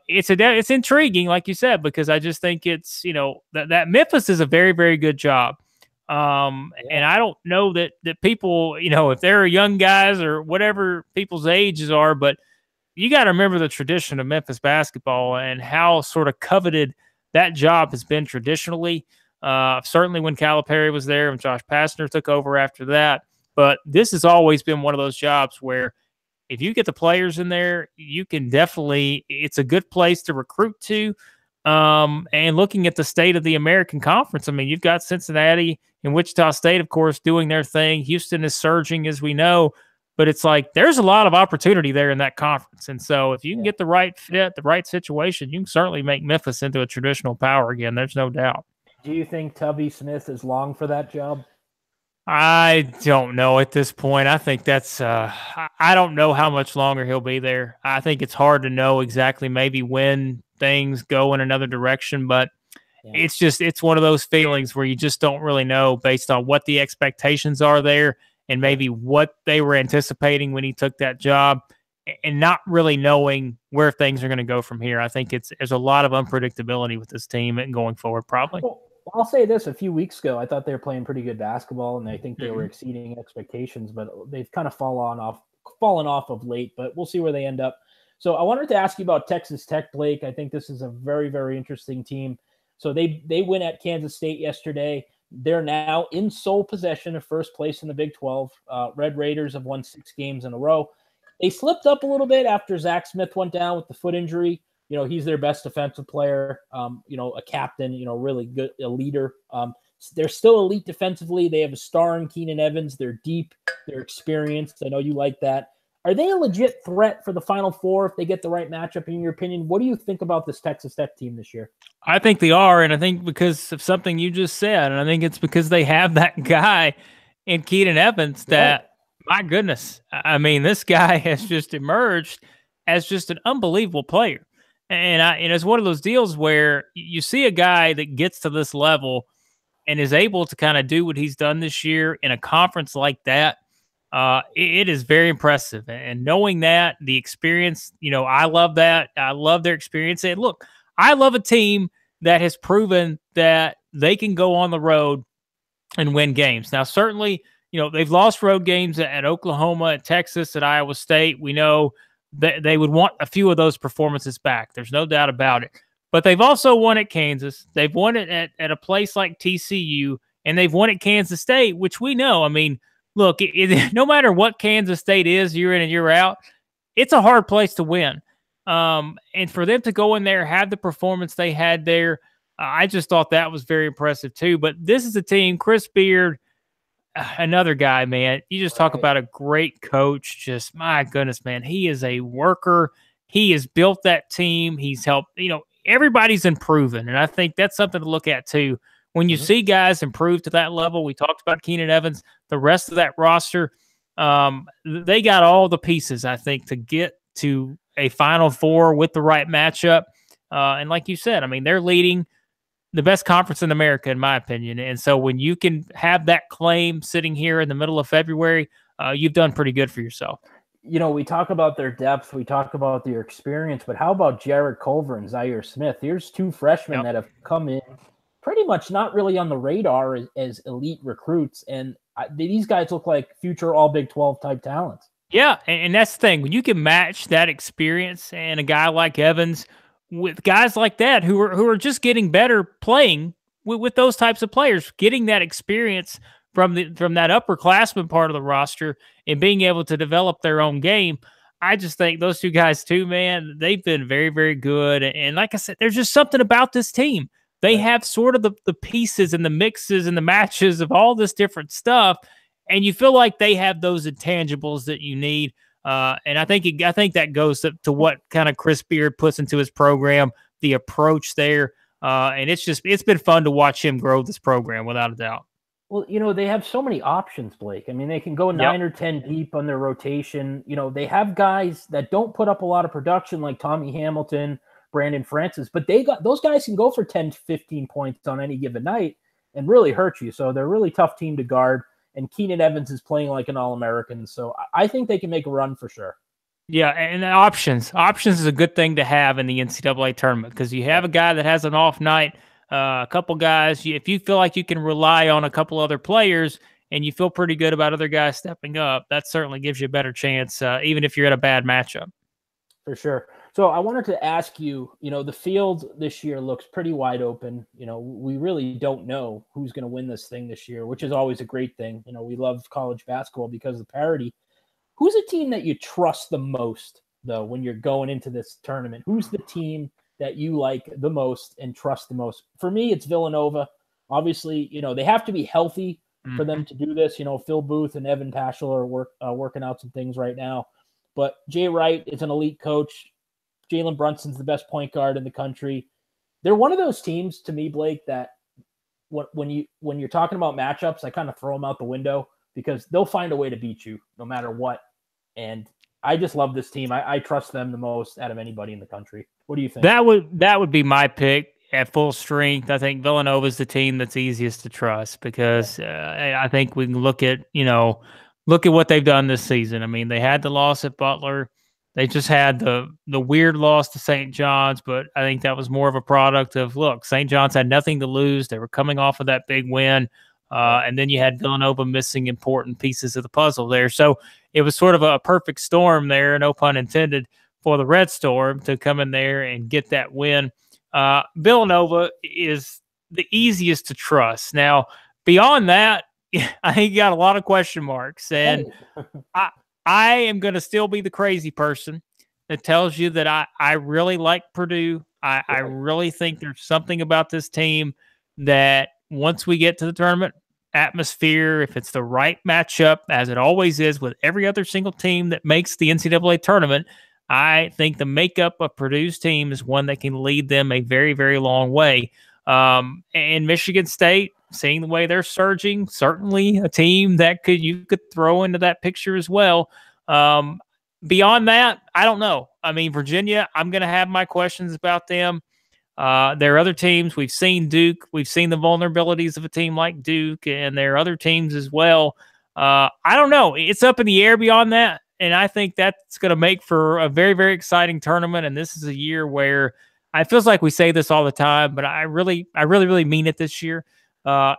It's intriguing, like you said, because I just think it's, that Memphis is a very, very good job. And I don't know that people, if they're young guys or whatever people's ages are, but you got to remember the tradition of Memphis basketball and how sort of coveted that job has been traditionally. Certainly when Calipari was there and Josh Pastner took over after that. But this has always been one of those jobs where if you get the players in there, you can definitely, it's a good place to recruit to. And looking at the state of the American Conference, I mean, you've got Cincinnati and Wichita State, of course, doing their thing. Houston is surging, as we know. But it's like there's a lot of opportunity there in that conference. And so if you can get the right fit, the right situation, you can certainly make Memphis into a traditional power again. There's no doubt. Do you think Tubby Smith is long for that job? I don't know at this point. I think that's I don't know how much longer he'll be there. I think it's hard to know exactly maybe when things go in another direction, but it's one of those feelings where you just don't really know based on what the expectations are there and maybe what they were anticipating when he took that job and not really knowing where things are going to go from here. I think there's a lot of unpredictability with this team and going forward probably. Well, I'll say this, a few weeks ago, I thought they were playing pretty good basketball and I think they were exceeding expectations, but they've kind of fallen off of late, but we'll see where they end up. So I wanted to ask you about Texas Tech, Blake. I think this is a very, very interesting team. So they win at Kansas State yesterday. They're now in sole possession of first place in the Big 12. Red Raiders have won 6 games in a row. They slipped up a little bit after Zach Smith went down with the foot injury. He's their best defensive player, a captain, really good, a leader. They're still elite defensively. They have a star in Keenan Evans. They're deep. They're experienced. I know you like that. Are they a legit threat for the Final Four if they get the right matchup, in your opinion? What do you think about this Texas Tech team this year? I think they are, and I think because of something you just said, and I think it's because they have that guy in Keenan Evans that, my goodness, I mean, this guy has just emerged as just an unbelievable player. And it's one of those deals where you see a guy that gets to this level and is able to kind of do what he's done this year in a conference like that. It is very impressive. And knowing that, the experience, I love that. I love their experience. And look, I love a team that has proven that they can go on the road and win games. Now, certainly, they've lost road games at Oklahoma, at Texas, at Iowa State. We know that they would want a few of those performances back. There's no doubt about it. But they've also won at Kansas. They've won it at a place like TCU, and they've won at Kansas State, which we know. I mean, look, no matter what Kansas State is year in and year out, it's a hard place to win. And for them to go in there, have the performance they had there, I just thought that was very impressive too. But this is a team, Chris Beard, another guy, man. You just talk about a great coach. Just, my goodness, man, he is a worker. He has built that team. He's helped, everybody's improving. And I think that's something to look at too. When you see guys improve to that level, we talked about Keenan Evans, the rest of that roster, they got all the pieces, I think, to get to a Final Four with the right matchup. And like you said, I mean, they're leading the best conference in America, in my opinion. And so when you can have that claim sitting here in the middle of February, you've done pretty good for yourself. We talk about their depth, we talk about their experience, but how about Jared Culver and Zaire Smith? Here's 2 freshmen that have come in pretty much not really on the radar as elite recruits. And these guys look like future all Big 12 type talents. Yeah. And that's the thing. When you can match that experience and a guy like Evans with guys like that who are just getting better playing with those types of players, getting that experience from that upperclassman part of the roster and being able to develop their own game. I just think those 2 guys too, man, they've been very, very good. And like I said, there's just something about this team. They have sort of the pieces and the mixes and the matches of all this different stuff. And you feel like they have those intangibles that you need. And I think that goes to what kind of Chris Beard puts into his program, the approach there. And it's been fun to watch him grow this program without a doubt. Well, they have so many options, Blake. I mean, they can go 9 or 10 deep on their rotation. They have guys that don't put up a lot of production like Tommy Hamilton, Brandon Francis, but those guys can go for 10 to 15 points on any given night and really hurt you. So they're a really tough team to guard. And Keenan Evans is playing like an All-American. So I think they can make a run for sure. Yeah, and options is a good thing to have in the NCAA tournament because you have a guy that has an off night, a couple guys. If you feel like you can rely on a couple other players and you feel pretty good about other guys stepping up, that certainly gives you a better chance, even if you're at a bad matchup. For sure. So I wanted to ask you, the field this year looks pretty wide open. We really don't know who's going to win this thing this year, which is always a great thing. We love college basketball because of the parity. Who's a team that you trust the most, though, when you're going into this tournament? Who's the team that you like the most and trust the most? For me, it's Villanova. Obviously, they have to be healthy for them to do this. Phil Booth and Evan Paschal are working out some things right now. But Jay Wright is an elite coach. Jalen Brunson's the best point guard in the country. They're one of those teams, to me, Blake, that when you're talking about matchups, I kind of throw them out the window because they'll find a way to beat you no matter what. And I just love this team. I trust them the most out of anybody in the country. What do you think? That would be my pick at full strength. I think Villanova is the team that's easiest to trust because I think we can look at what they've done this season. I mean, they had the loss at Butler. They just had the weird loss to St. John's, but I think that was more of a product of, look, St. John's had nothing to lose. They were coming off of that big win. And then you had Villanova missing important pieces of the puzzle there. So it was sort of a perfect storm there, no pun intended, for the Red Storm to come in there and get that win. Villanova is the easiest to trust. Now, beyond that, I think you got a lot of question marks. And I am going to still be the crazy person that tells you that I really like Purdue. I really think there's something about this team that once we get to the tournament atmosphere, if it's the right matchup, as it always is with every other single team that makes the NCAA tournament, I think the makeup of Purdue's team is one that can lead them a very, very long way. And Michigan State, seeing the way they're surging, certainly a team that you could throw into that picture as well. Beyond that, I don't know. I mean, Virginia, I'm going to have my questions about them. There are other teams. We've seen Duke. We've seen the vulnerabilities of a team like Duke, and there are other teams as well. I don't know. It's up in the air beyond that, and I think that's going to make for a very, very exciting tournament, and this is a year where it feels like we say this all the time, but I really mean it this year.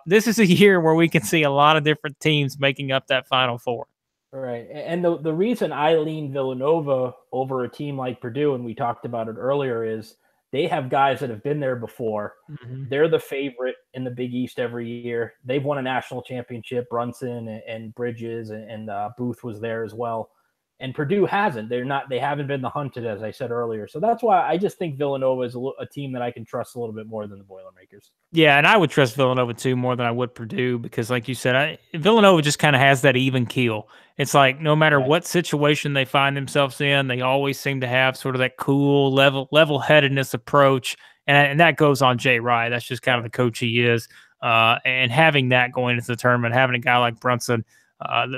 This is a year where we can see a lot of different teams making up that Final Four. Right. And the reason I lean Villanova over a team like Purdue, and we talked about it earlier, is they have guys that have been there before. Mm-hmm. They're the favorite in the Big East every year. They've won a national championship. Brunson and Bridges and Booth was there as well. And Purdue hasn't. They haven't been the hunted, as I said earlier. So that's why I just think Villanova is a team that I can trust a little bit more than the Boilermakers. Yeah, and I would trust Villanova too more than I would Purdue because, like you said, Villanova just kind of has that even keel. It's like no matter what situation they find themselves in, they always seem to have sort of that cool level-headedness approach, and that goes on Jay Wright. That's just kind of the coach he is. And having that going into the tournament, having a guy like Brunson.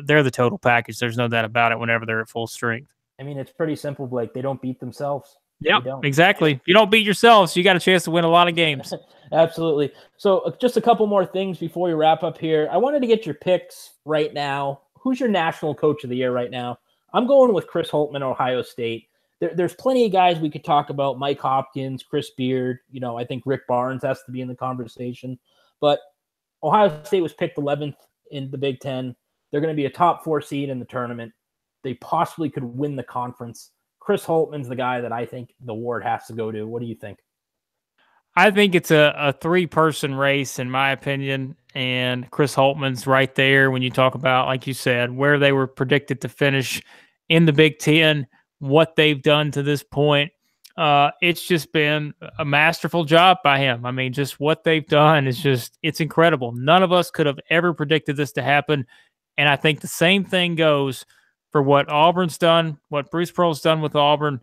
They're the total package. There's no doubt about it whenever they're at full strength. I mean, it's pretty simple, Blake. They don't beat themselves. Yeah, exactly. If you don't beat yourselves, you got a chance to win a lot of games. Absolutely. So just a couple more things before we wrap up here. I wanted to get your picks right now. Who's your national coach of the year right now? I'm going with Chris Holtmann, Ohio State. There's plenty of guys we could talk about. Mike Hopkins, Chris Beard. I think Rick Barnes has to be in the conversation. But Ohio State was picked 11th in the Big Ten. They're going to be a top 4 seed in the tournament. They possibly could win the conference. Chris Holtmann's the guy that I think the award has to go to. What do you think? I think it's a 3-person race, in my opinion, and Chris Holtmann's right there when you talk about, like you said, where they were predicted to finish in the Big Ten, what they've done to this point. It's just been a masterful job by him. I mean, just what they've done is it's incredible. None of us could have ever predicted this to happen. And I think the same thing goes for what Auburn's done, what Bruce Pearl's done with Auburn.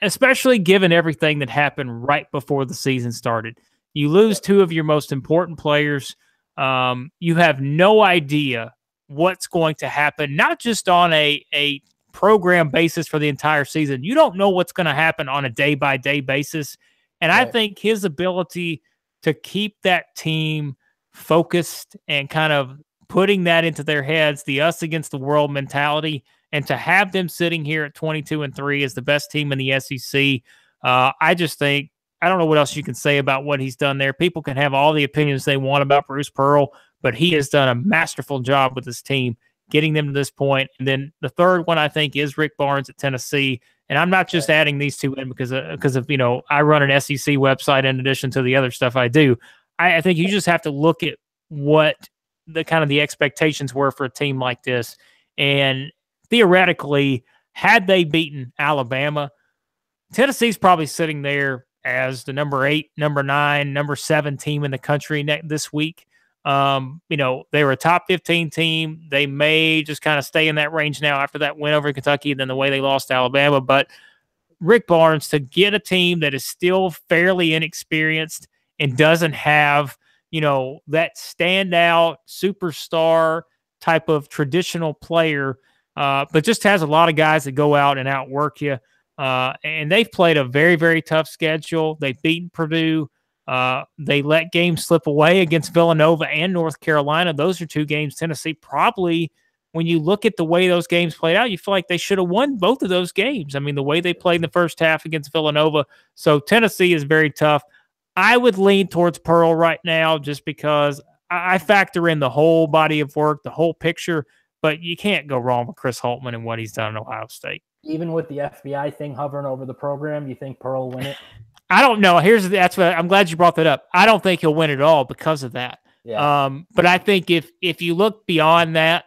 especially given everything that happened right before the season started. You lose two of your most important players. You have no idea what's going to happen, not just on a program basis for the entire season. You don't know what's going to happen on a day-by-day basis. And I think his ability to keep that team focused and kind of putting that into their heads, the us against the world mentality, and to have them sitting here at 22-3 as the best team in the SEC, I just think, I don't know what else you can say about what he's done there. People can have all the opinions they want about Bruce Pearl, but he has done a masterful job with his team, getting them to this point. And then the third one, I think, is Rick Barnes at Tennessee. And I'm not just adding these two in because of I run an SEC website in addition to the other stuff I do. I think you just have to look at what the expectations were for a team like this. And theoretically, had they beaten Alabama, Tennessee's probably sitting there as the number 8, number 9, number 7 team in the country this week. They were a top 15 team. They may just kind of stay in that range now after that win over Kentucky and then the way they lost to Alabama. But Rick Barnes, to get a team that is still fairly inexperienced and doesn't have, that standout superstar type of traditional player, but just has a lot of guys that go out and outwork you. And they've played a very, very tough schedule. They've beaten Purdue. They let games slip away against Villanova and North Carolina. Those are two games Tennessee probably, when you look at the way those games played out, you feel like they should have won both of those games. I mean, the way they played in the first half against Villanova. So Tennessee is very tough. I would lean towards Pearl right now just because I factor in the whole body of work, the whole picture, but you can't go wrong with Chris Holtmann and what he's done in Ohio State. Even with the FBI thing hovering over the program, you think Pearl will win it? I don't know. That's what I'm glad you brought that up. I don't think he'll win it all because of that. Yeah. But I think if you look beyond that,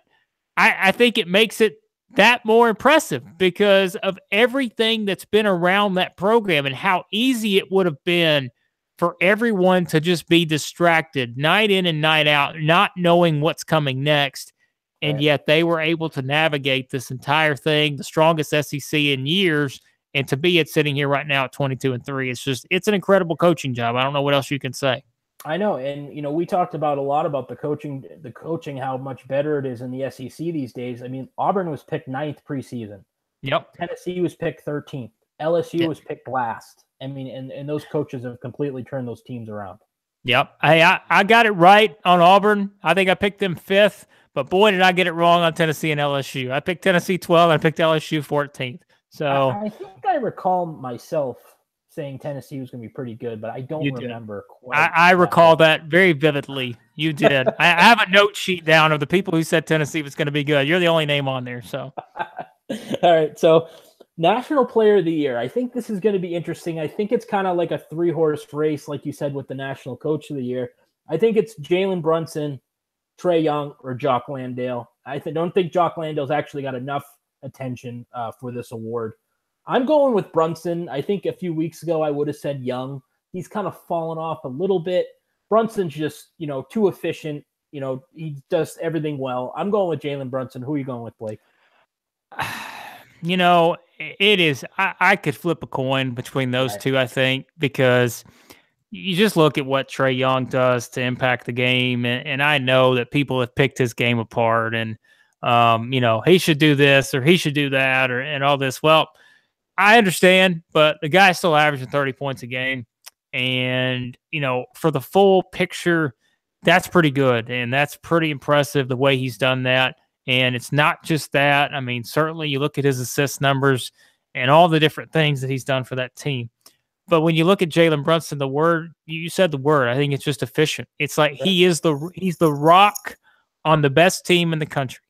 I think it makes it that more impressive because of everything that's been around that program and how easy it would have been for everyone to just be distracted night in and night out, not knowing what's coming next. And yet they were able to navigate this entire thing, the strongest SEC in years, and to be sitting here right now at 22-3, it's an incredible coaching job. I don't know what else you can say. I know. And, we talked about a lot about the coaching, how much better it is in the SEC these days. I mean, Auburn was picked 9th preseason. Yep. Tennessee was picked 13th. LSU was picked last. I mean, and those coaches have completely turned those teams around. Yep. Hey, I got it right on Auburn. I think I picked them 5th, but boy, did I get it wrong on Tennessee and LSU. I picked Tennessee 12th. I picked LSU 14th. So I think I recall myself saying Tennessee was going to be pretty good, but I don't remember quite. I recall that very vividly. You did. I have a note sheet down of the people who said Tennessee was going to be good. You're the only name on there. So, all right. So, National Player of the Year. I think this is going to be interesting. I think it's kind of like a 3-horse race, like you said, with the National Coach of the Year. I think it's Jalen Brunson, Trae Young, or Jock Landale. I don't think Jock Landale's actually got enough attention for this award. I'm going with Brunson. I think a few weeks ago I would have said Young. He's kind of fallen off a little bit. Brunson's just, too efficient. He does everything well. I'm going with Jalen Brunson. Who are you going with, Blake? It is. I could flip a coin between those two, I think, because you just look at what Trae Young does to impact the game. And I know that people have picked his game apart and, he should do this or he should do that and all this. Well, I understand, but the guy's still averaging 30 points a game. And, for the full picture, that's pretty good. And that's pretty impressive the way he's done that. And it's not just that. I mean, certainly you look at his assist numbers and all the different things that he's done for that team. But when you look at Jalen Brunson, you said the word, I think it's just efficient. It's like he's the rock on the best team in the country.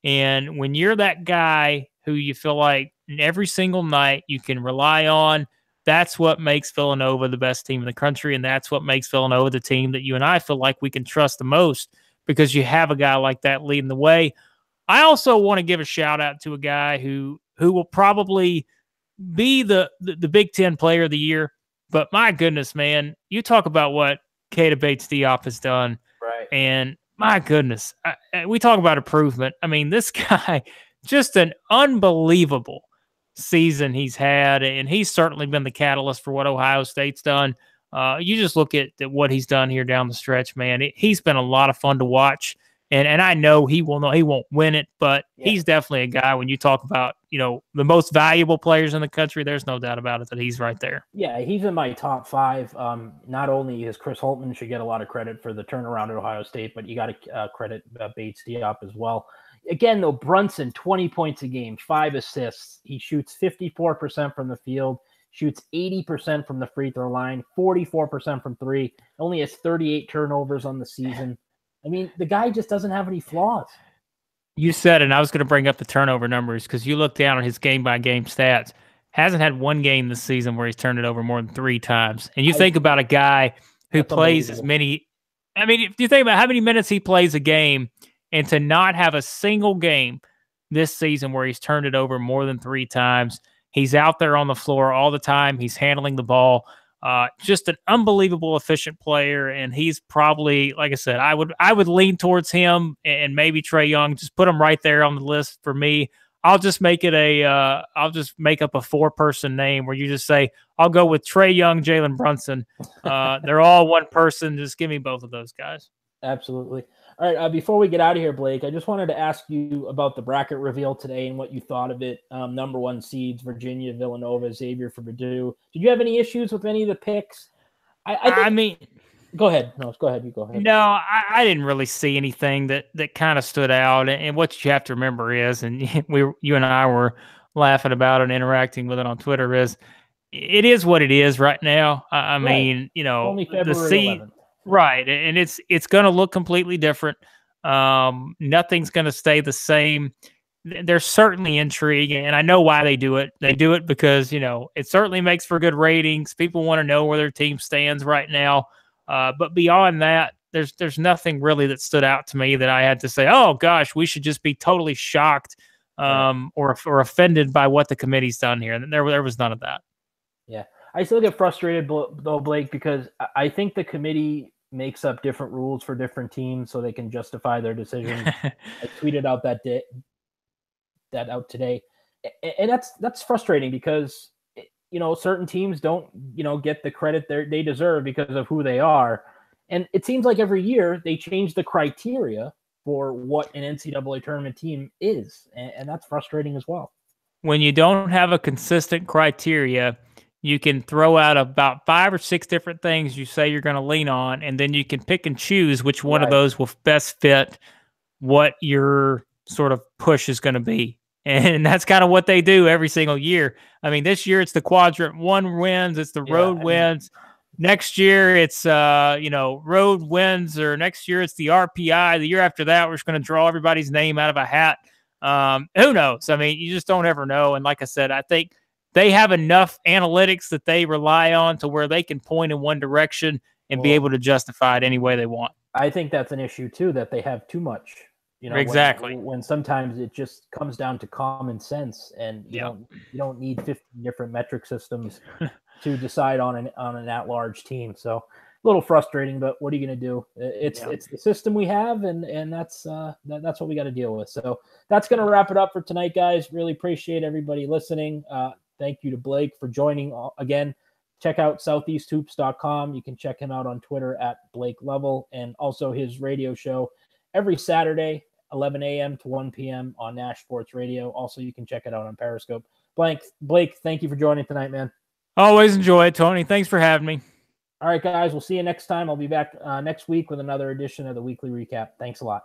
And when you're that guy who you feel like every single night you can rely on, that's what makes Villanova the best team in the country. And that's what makes Villanova the team that you and I feel like we can trust the most because you have a guy like that leading the way. I also want to give a shout out to a guy who will probably be the Big Ten Player of the Year. But my goodness, man, you talk about what Keita Bates-Diop has done. Right. And my goodness, we talk about improvement. I mean, this guy, just an unbelievable season he's had, and he's certainly been the catalyst for what Ohio State's done. You just look at what he's done here down the stretch, man. He's been a lot of fun to watch, and I know he won't win it, but he's definitely a guy. When you talk about the most valuable players in the country, there's no doubt about it that he's right there. Yeah, he's in my top 5. Not only is Chris Holtmann should get a lot of credit for the turnaround at Ohio State, but you got to credit Bates Diop as well. Again, though, Brunson, 20 points a game, 5 assists. He shoots 54% from the field, shoots 80% from the free throw line, 44% from 3, only has 38 turnovers on the season. I mean, the guy just doesn't have any flaws. You said, and I was going to bring up the turnover numbers because you look down on his game-by-game stats. Hasn't had one game this season where he's turned it over more than 3 times. And you think about a guy who plays as many – I mean, if you think about how many minutes he plays a game, and to not have a single game this season where he's turned it over more than 3 times, he's out there on the floor all the time. He's handling the ball. Just an unbelievable efficient player, and he's probably, like I said, I would lean towards him and maybe Trae Young. Just put him right there on the list for me. I'll just make it I'll just make up a 4-person name where you just say I'll go with Trae Young, Jalen Brunson. They're all one person. Just give me both of those guys. Absolutely. All right. Before we get out of here, Blake, I just wanted to ask you about the bracket reveal today and what you thought of it. Number 1 seeds: Virginia, Villanova, Xavier for Purdue. Did you have any issues with any of the picks? I mean, go ahead. No, go ahead. You go ahead. No, I didn't really see anything that kind of stood out. And what you have to remember is, and you and I were laughing about it and interacting with it on Twitter, is it is what it is right now. I mean, only February the seed, 11th. Right, and it's going to look completely different. Nothing's going to stay the same. There's certainly intrigue, and I know why they do it. They do it because it certainly makes for good ratings. People want to know where their team stands right now. But beyond that, there's nothing really that stood out to me that I had to say, oh gosh, we should just be totally shocked or offended by what the committee's done here. And there was none of that. Yeah, I still get frustrated though, Blake, because I think the committee makes up different rules for different teams so they can justify their decisions. I tweeted out that out today, and that's frustrating because certain teams don't get the credit they deserve because of who they are, and it seems like every year they change the criteria for what an NCAA tournament team is, and that's frustrating as well. When you don't have a consistent criteria, you can throw out about 5 or 6 different things you say you're going to lean on, and then you can pick and choose which one of those will best fit what your sort of push is going to be. And that's kind of what they do every single year. I mean, this year it's the quadrant 1 wins, it's the road wins. Next year it's road wins, or next year it's the RPI. The year after that, we're just going to draw everybody's name out of a hat. Who knows? I mean, you just don't ever know. And like I said, I think they have enough analytics that they rely on to where they can point in one direction and be able to justify it any way they want. I think that's an issue too, that they have too much. Exactly. When sometimes it just comes down to common sense, and you don't need 50 different metric systems to decide on an at-large team. So a little frustrating, but what are you going to do? It's the system we have, and that's what we got to deal with. So that's going to wrap it up for tonight, guys. Really appreciate everybody listening. Thank you to Blake for joining again. Check out southeasthoops.com. You can check him out on Twitter at Blake Lovell, and also his radio show every Saturday, 11 a.m. to 1 p.m. on Nash Sports Radio. Also, you can check it out on Periscope. Blake, thank you for joining tonight, man. Always enjoy it, Tony. Thanks for having me. All right, guys, we'll see you next time. I'll be back next week with another edition of the Weekly Recap. Thanks a lot.